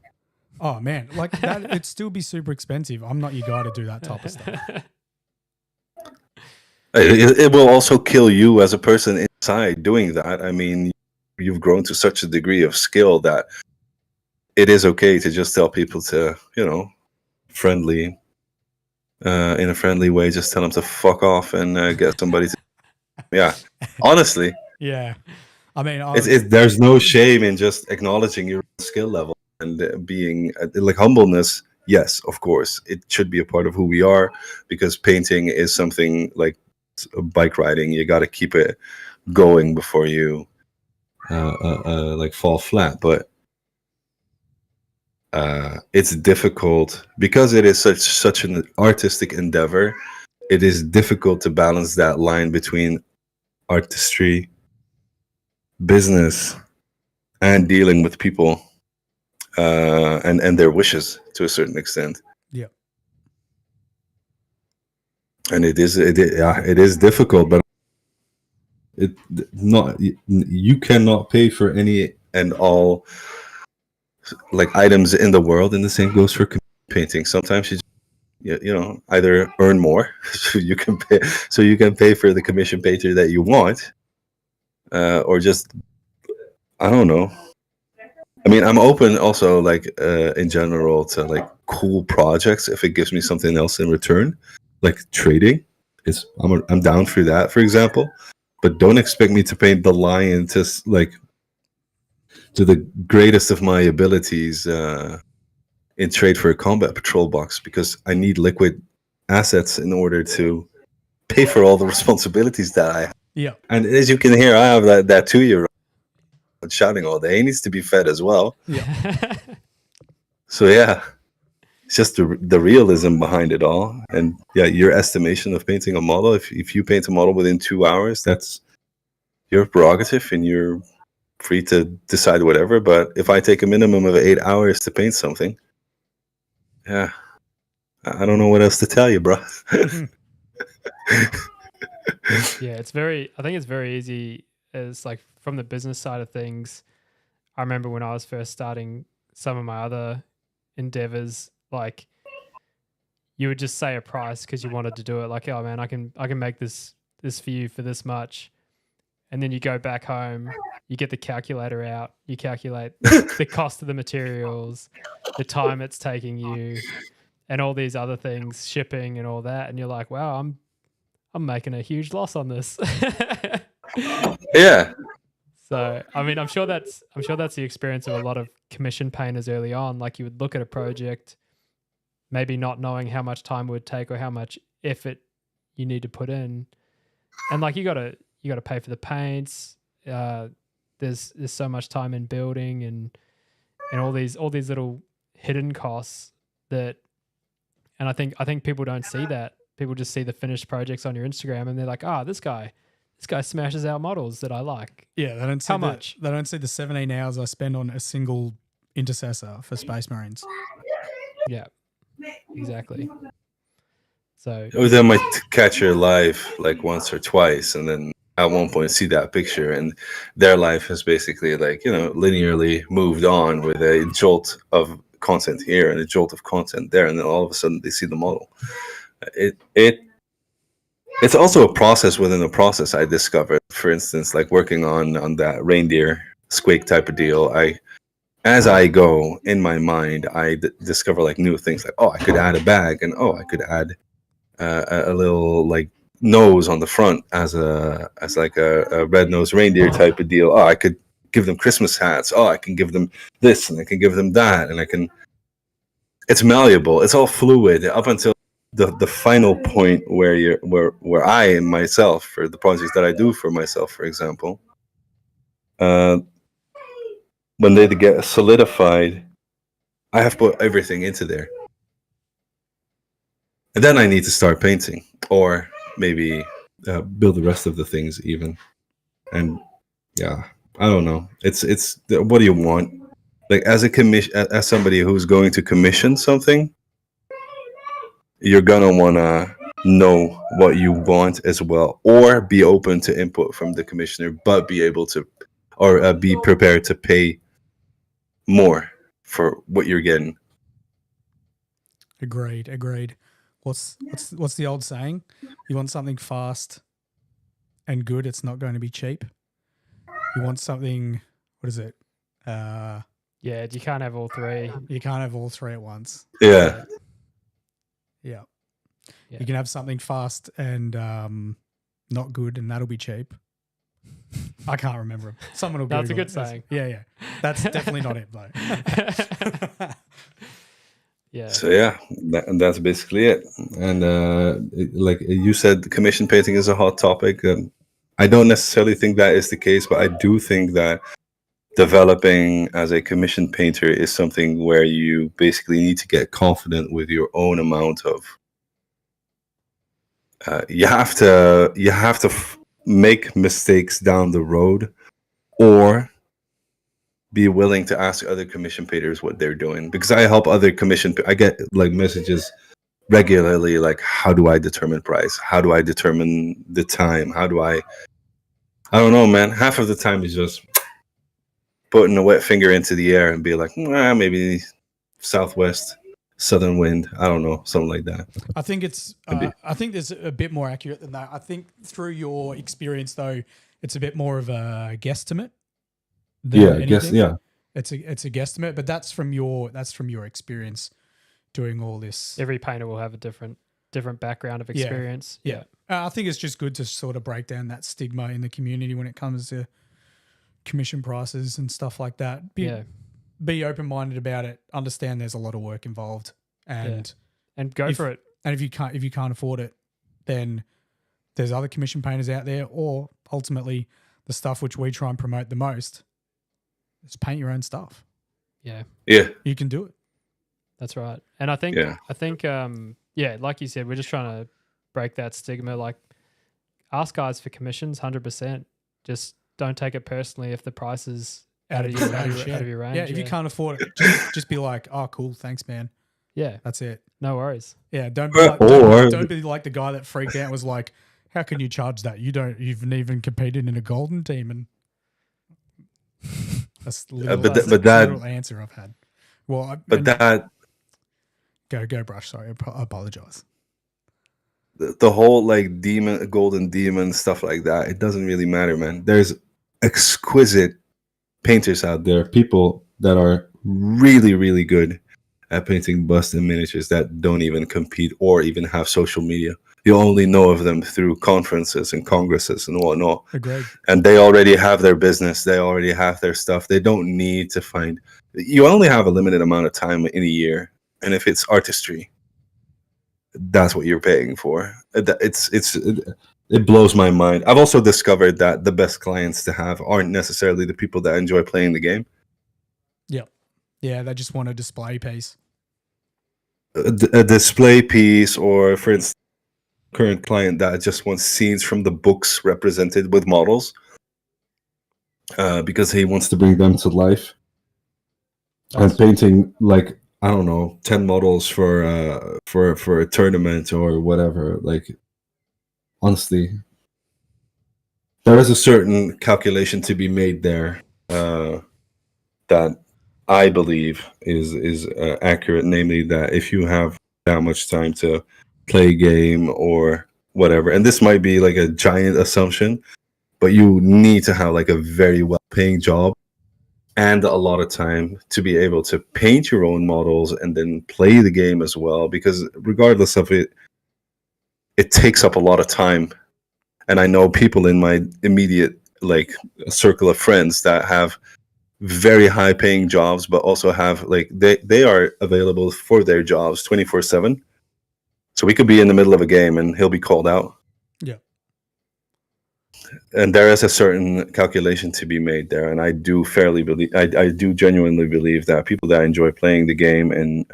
Oh man, like that, it'd still be super expensive. I'm not your guy to do that type of stuff. It will also kill you as a person inside doing that. I mean, you've grown to such a degree of skill that it is okay to just tell people to, friendly, in a friendly way, just tell them to fuck off and get somebody to. Yeah, honestly. Yeah, I mean, there's no shame in just acknowledging your skill level and being like humbleness. Yes, of course, it should be a part of who we are, because painting is something like bike riding. You got to keep it going before you like fall flat. But it's difficult because it is such an artistic endeavor. It is difficult to balance that line between artistry, business, and dealing with people and their wishes to a certain extent. Yeah. And it is difficult, but you cannot pay for any and all like items in the world, and the same goes for painting. Sometimes you either earn more so you can pay for the commission painter that you want, or just, I don't know. I mean, I'm open also, like in general, to like cool projects if it gives me something else in return, like trading. I'm down for that, for example. But don't expect me to paint the lion to the greatest of my abilities in trade for a combat patrol box, because I need liquid assets in order to pay for all the responsibilities that I have. Yeah. And as you can hear, I have that 2-year-old. shouting all day. He needs to be fed as well. Yeah. So yeah, it's just the realism behind it all. And yeah, your estimation of painting a model. If you paint a model within 2 hours, that's your prerogative, and you're free to decide whatever. But if I take a minimum of 8 hours to paint something, yeah, I don't know what else to tell you, bro. Yeah, I think it's very easy as like from the business side of things. I remember when I was first starting some of my other endeavors, like you would just say a price because you wanted to do it. Like, oh man, I can make this for you for this much. And then you go back home, you get the calculator out, you calculate the cost of the materials, the time it's taking you, and all these other things, shipping and all that, and you're like, wow, I'm making a huge loss on this. Yeah. So, I mean, I'm sure that's the experience of a lot of commission painters early on. Like you would look at a project, maybe not knowing how much time it would take or how much effort you need to put in, and like you got to pay for the paints. There's so much time in building and all these little hidden costs that, and I think people don't see that. People just see the finished projects on your Instagram and they're like, this guy smashes out models that I like. Yeah, they don't see how much. They don't see the 17 hours I spend on a single intercessor for Space Marines. Yeah, exactly. So Or they might catch your live like once or twice, and then at one point see that picture, and their life has basically like, linearly moved on with a jolt of content here and a jolt of content there, and then all of a sudden they see the model. It's also a process within a process. I discovered, for instance, like working on that reindeer squake type of deal. As I go in my mind, I discover like new things. Like, I could add a bag, and I could add a little like nose on the front as like a red-nosed reindeer type of deal. I could give them Christmas hats. I can give them this, and I can give them that, and I can. It's malleable. It's all fluid up until the final point where I myself, for the projects that I do for myself, for example, when they get solidified, I have put everything into there, and then I need to start painting, or maybe build the rest of the things even. And yeah, I don't know. It's what do you want? Like as somebody who's going to commission something, you're gonna wanna know what you want as well, or be open to input from the commissioner, but be able to, or be prepared to pay more for what you're getting. Agreed. What's the old saying? You want something fast and good, it's not going to be cheap. You want something, what is it? Yeah, you can't have all three. You can't have all three at once. Yeah. Yeah. You can have something fast and not good, and that'll be cheap. I can't remember. Someone will Google. That's a good saying. Yeah. That's definitely not it, though. Yeah. So yeah, that's basically it. And like you said, the commission painting is a hot topic. I don't necessarily think that is the case, but I do think that developing as a commission painter is something where you basically need to get confident with your own amount of. You have to make mistakes down the road, or be willing to ask other commission painters what they're doing. Because I help other I get like messages regularly, like, how do I determine price? How do I determine the time? I don't know, man. Half of the time is just putting a wet finger into the air and be like, maybe southwest, southern wind. I don't know, something like that. I think it's. I think there's a bit more accurate than that. I think through your experience, though, it's a bit more of a guesstimate. I guess. Yeah, it's a guesstimate, but that's from your experience doing all this. Every painter will have a different background of experience. Yeah. I think it's just good to sort of break down that stigma in the community when it comes to commission prices and stuff like that. Be open-minded about it. Understand there's a lot of work involved, and go for it. And if you can't afford it, then there's other commission painters out there, or ultimately the stuff which we try and promote the most, Just paint your own stuff. Yeah, You can do it. that's right. And I think, like you said, we're just trying to break that stigma. Like, ask guys for commissions, 100%. Just don't take it personally if the price is out of your range. Yeah, if you can't afford it, just be like, oh, cool, thanks, man. Yeah, That's it. no worries. Yeah, don't be like the guy that freaked out and was like, how can you charge that? You've even competed in a golden team, and that's the literal answer I've had. Well, go Brush. Sorry, I apologize. The whole like golden demon stuff like that, it doesn't really matter, man. There's exquisite painters out there, people that are really, really good at painting busts and miniatures that don't even compete or even have social media. You only know of them through conferences and congresses and whatnot. Agreed. And they already have their business. They already have their stuff. They don't need to find. You only have a limited amount of time in a year, and if it's artistry, that's what you're paying for. It blows my mind. I've also discovered that the best clients to have aren't necessarily the people that enjoy playing the game. Yeah, they just want a display piece. A display piece, or for instance, current client that just wants scenes from the books represented with models, because he wants to bring them to life. And painting like, I don't know, 10 models for a tournament or whatever. Like, honestly, there is a certain calculation to be made there that I believe is accurate. Namely, that if you have that much time to play a game or whatever, and this might be like a giant assumption, but you need to have like a very well-paying job and a lot of time to be able to paint your own models and then play the game as well, because regardless of it, it takes up a lot of time. And I know people in my immediate like circle of friends that have very high paying jobs, but also have like they are available for their jobs 24/7. So we could be in the middle of a game and he'll be called out. Yeah. And there is a certain calculation to be made there, and I do genuinely believe that people that enjoy playing the game and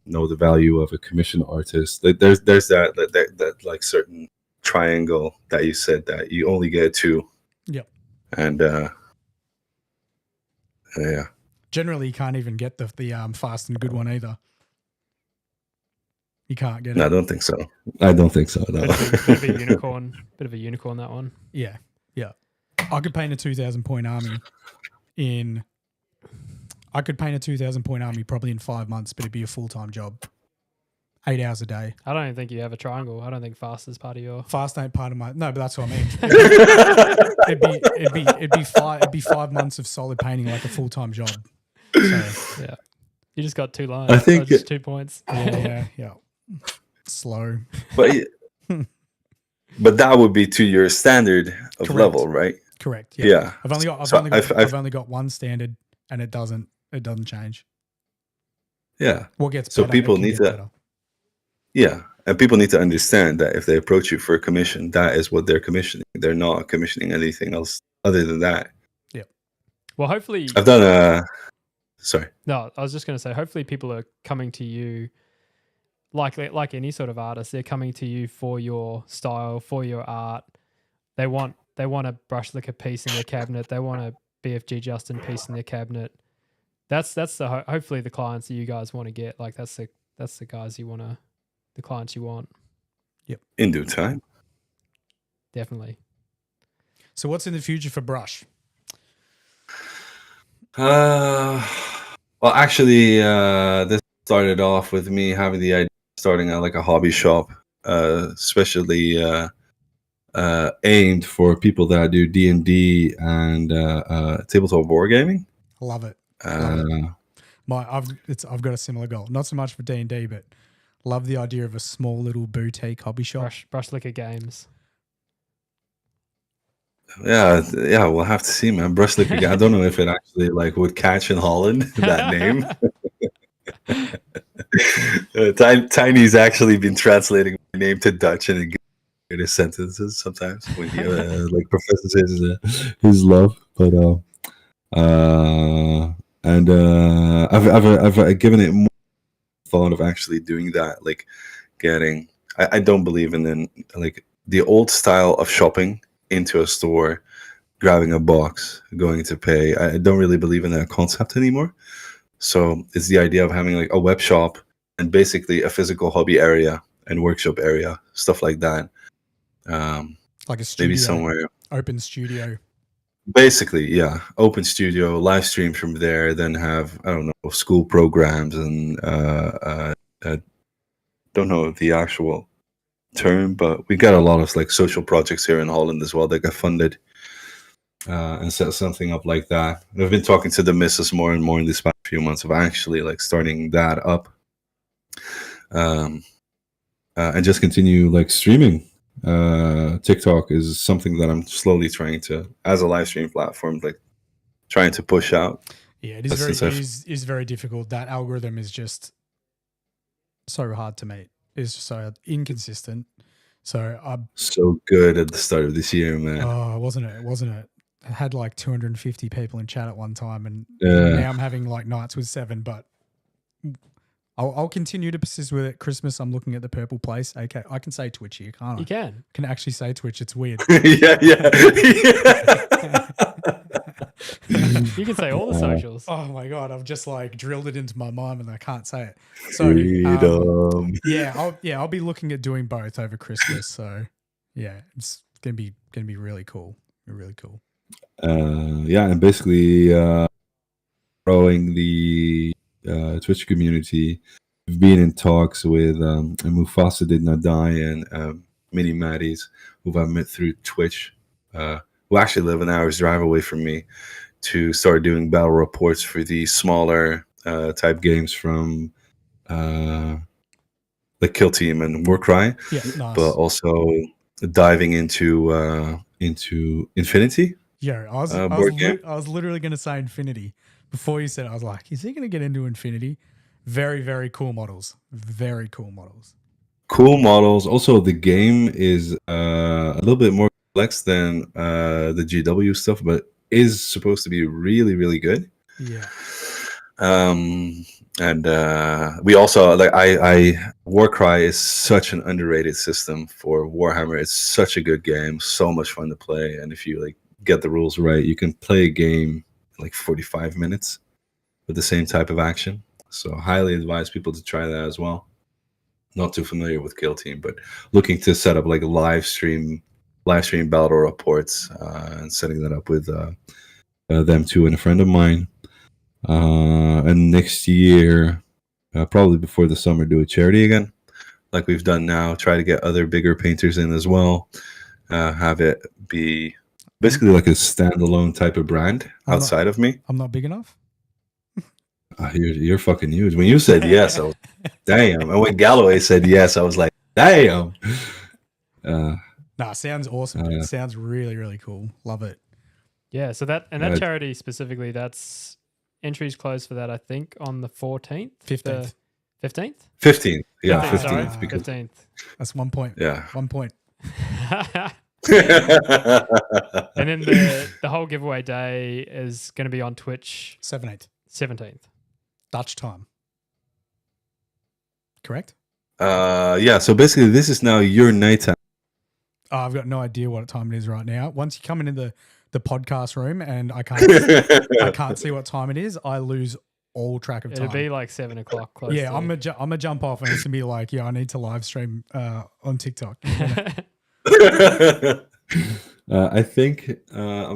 know the value of a commission artist, there's that like certain triangle that you said that you only get two. Yeah. And yeah. Generally, you can't even get the fast and good one either. You can't get it. No, I don't think so. I don't think so. No. Bit of a unicorn. Bit of a unicorn, that one. Yeah. I could paint a 2,000 point army probably in 5 months, but it'd be a full-time job. 8 hours a day. I don't even think you have a triangle. I don't think fast is part of your. Fast ain't part of my. No, but that's what I mean. it'd be 5 months of solid painting, like a full-time job. So, yeah. You just got 2 lines. I think just 2 points. Yeah. Slow. But that would be to your standard of Correct. level, right? Correct. Yeah. I've only got one standard, and it doesn't change. Yeah. What gets so better, people need to. Better. Yeah, and people need to understand that if they approach you for a commission, that is what they're commissioning. They're not commissioning anything else other than that. Yeah. Well, hopefully. I've done a. Sorry. No, I was just going to say, hopefully people are coming to you, like any sort of artist, they're coming to you for your style, for your art. They want a Brushlikker piece in their cabinet. They want a BFG Justin piece in their cabinet. That's the hopefully the clients that you guys want to get. Like that's the guys you want to, the clients you want. Yep. In due time. Definitely. So what's in the future for Brush? Well, actually, this started off with me having the idea of starting like a hobby shop, especially aimed for people that do D&D and tabletop wargaming. Love it. I've got a similar goal. Not so much for D&D, but love the idea of a small little boutique hobby shop. Brushlikker Games. Yeah, we'll have to see, man. Brushlikker. I don't know if it actually like would catch in Holland, that name. Tiny's actually been translating my name to Dutch and in his sentences sometimes when he like professes his love. But And I've given it more thought of actually doing that, like getting. I don't believe in like the old style of shopping into a store, grabbing a box, going to pay. I don't really believe in that concept anymore. So it's the idea of having like a web shop and basically a physical hobby area and workshop area, stuff like that. Like a studio, Maybe somewhere. open studio. Basically, yeah. Open studio, live stream from there, then have, I don't know, school programs and don't know the actual term, but we got a lot of like social projects here in Holland as well that get funded. And set something up like that. And I've been talking to the missus more and more in these past few months of actually like starting that up. And just continue like streaming. TikTok is something that I'm slowly trying to, as a live stream platform, like trying to push out. Yeah, it is very difficult. That algorithm is just so hard to meet. It's just so inconsistent. So good at the start of this year, man. Oh, wasn't it? I had like 250 people in chat at one time, and now I'm having like nights with 7. But I'll continue to persist with it. Christmas, I'm looking at the purple place. Okay, I can say Twitch here, can't I? You can. I can actually say Twitch. It's weird. yeah. You can say all the socials. Oh my god, I've just like drilled it into my mind and I can't say it. So I'll be looking at doing both over Christmas. So yeah, it's gonna be really cool. Really cool. And basically growing the Twitch community. We've been in talks with Mufasa Did Not Die and Mini Maddies, who I've met through Twitch, who actually live an hour's drive away from me, to start doing battle reports for the smaller type games from like Kill Team and Warcry. Yeah, nice. But also diving into Infinity. Yeah, I was literally going to say Infinity. Before you said it, I was like, is he going to get into Infinity? Very, very cool models. Very cool models. Cool models. Also, the game is a little bit more complex than the GW stuff, but is supposed to be really, really good. Yeah. And we also like Warcry is such an underrated system for Warhammer. It's such a good game, so much fun to play, and if you like get the rules right, you can play a game in like 45 minutes with the same type of action. So highly advise people to try that as well. Not too familiar with Kill Team, but looking to set up like live stream battle reports and setting that up with them too and a friend of mine. And next year, probably before the summer, do a charity again, like we've done now. Try to get other bigger painters in as well. Have it be basically like a standalone type of brand outside of me. I'm not big enough. You're fucking huge. When you said yes, I was damn. And when Galloway said yes, I was like, damn. Sounds awesome. It sounds really, really cool. Love it. Yeah. So that charity specifically, that's entries closed for that, I think, on the 14th, 15th, 15th, 15th. Yeah, 15th. Sorry, because 15th. That's 1 point. Yeah, 1 point. And then the whole giveaway day is going to be on Twitch. 17th. Dutch time. Correct? Yeah, so basically this is now your nighttime. Oh, I've got no idea what time it is right now. Once you come into the podcast room and I can't see what time it is, I lose all track of time. It'll be like 7 o'clock. Close yeah, I'm gonna jump off and it's gonna be like, yeah, I need to live stream on TikTok. I think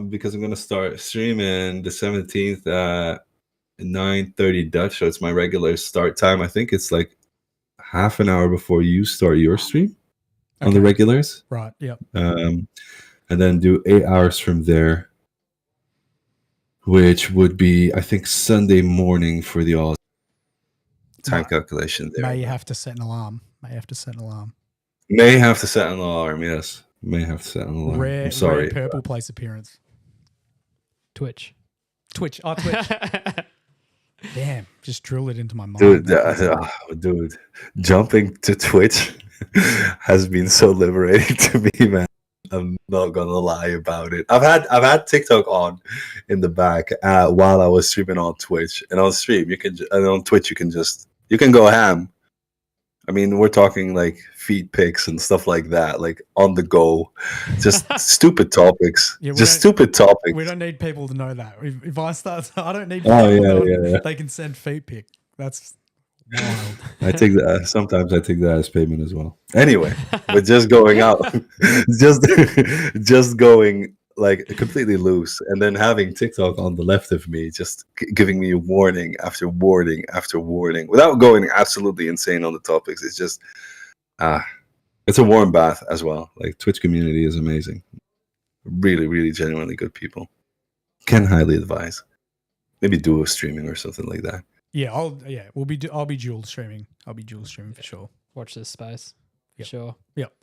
because I'm gonna start streaming the 17th at 9:30 Dutch, so it's my regular start time. I think it's like half an hour before you start your stream on the regulars. Right. Yep. And then do 8 hours from there, which would be, I think, Sunday morning for the all time calculation there. May have to set an alarm. May have to set an alarm, yes. May have to set an alarm. I'm sorry. Rare purple place appearance. Twitch. Oh, Twitch. Damn, just drilled it into my mind. Dude, jumping to Twitch has been so liberating to me, man. I'm not gonna lie about it. I've had TikTok on in the back while I was streaming on Twitch, and on stream and on Twitch you can go ham. I mean, we're talking like feed pics and stuff like that, like on the go, just stupid topics. Yeah, just stupid topics. We don't need people to know that. If I start, I don't need Oh, people yeah. they can send feed pic. That's wild. I take that. Sometimes I take that as payment as well. Anyway, but just going out, just going like completely loose, and then having TikTok on the left of me, just giving me warning after warning after warning, without going absolutely insane on the topics. It's just, it's a warm bath as well. Like Twitch community is amazing, really, really genuinely good people. Can highly advise. Maybe duo streaming or something like that. Yeah, I'll be dual streaming. I'll be dual streaming for sure. Watch this space. Yep. Sure. Yep.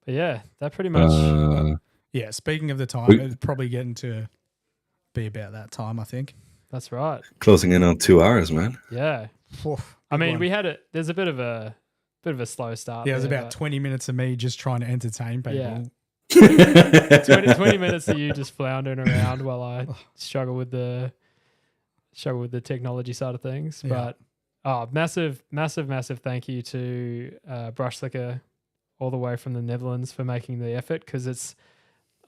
But yeah, that pretty much. Yeah, speaking of the time, it's probably getting to be about that time, I think. That's right. Closing in on 2 hours, man. Yeah. I mean, we had it. There's a bit of a slow start. Yeah, it was about 20 minutes of me just trying to entertain people. Yeah. 20 minutes of you just floundering around while I struggle with the technology side of things. Yeah. But massive thank you to Brushlikker all the way from the Netherlands for making the effort, because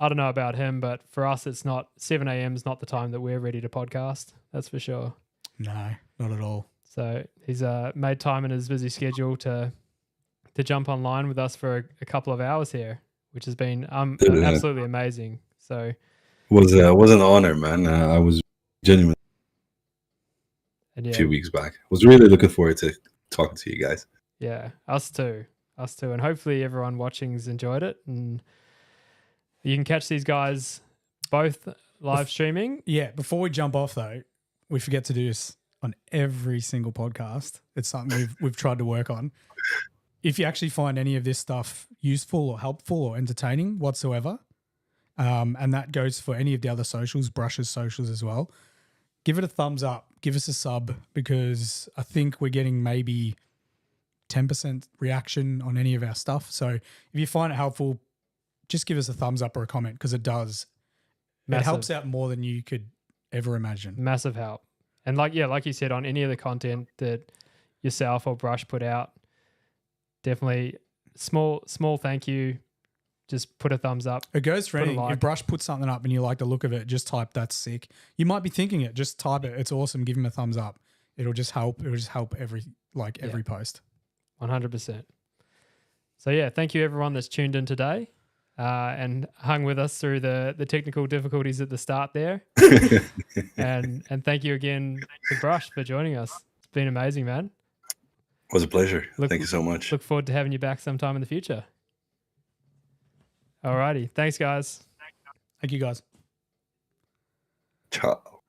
I don't know about him, but for us, it's not 7 a.m. is not the time that we're ready to podcast. That's for sure. No, not at all. So he's made time in his busy schedule to jump online with us for a couple of hours here, which has been absolutely amazing. So it was an honor, man. I was genuinely a few weeks back. Was really looking forward to talking to you guys. Yeah, us too, and hopefully everyone watching's enjoyed it, and you can catch these guys both live streaming. Yeah, before we jump off though, we forget to do this on every single podcast. It's something we've tried to work on. If you actually find any of this stuff useful or helpful or entertaining whatsoever, and that goes for any of the other socials, Brush's socials as well, give it a thumbs up, give us a sub, because I think we're getting maybe 10% reaction on any of our stuff. So if you find it helpful, just give us a thumbs up or a comment, because it does. It helps out more than you could ever imagine. Massive help. And like you said, on any of the content that yourself or Brush put out, definitely small thank you. Just put a thumbs up. It goes for anything. Like. If Brush puts something up and you like the look of it, just type "that's sick." You might be thinking it. Just type it. It's awesome. Give him a thumbs up. It'll just help. It'll just help every post. 100%. So yeah, thank you everyone that's tuned in today and hung with us through the technical difficulties at the start there. and thank you again to Brush for joining us. It's been amazing, man. It was a pleasure. Thank you so much. Look forward to having you back sometime in the future. Alrighty. Thanks, guys. Thank you, guys. Ciao.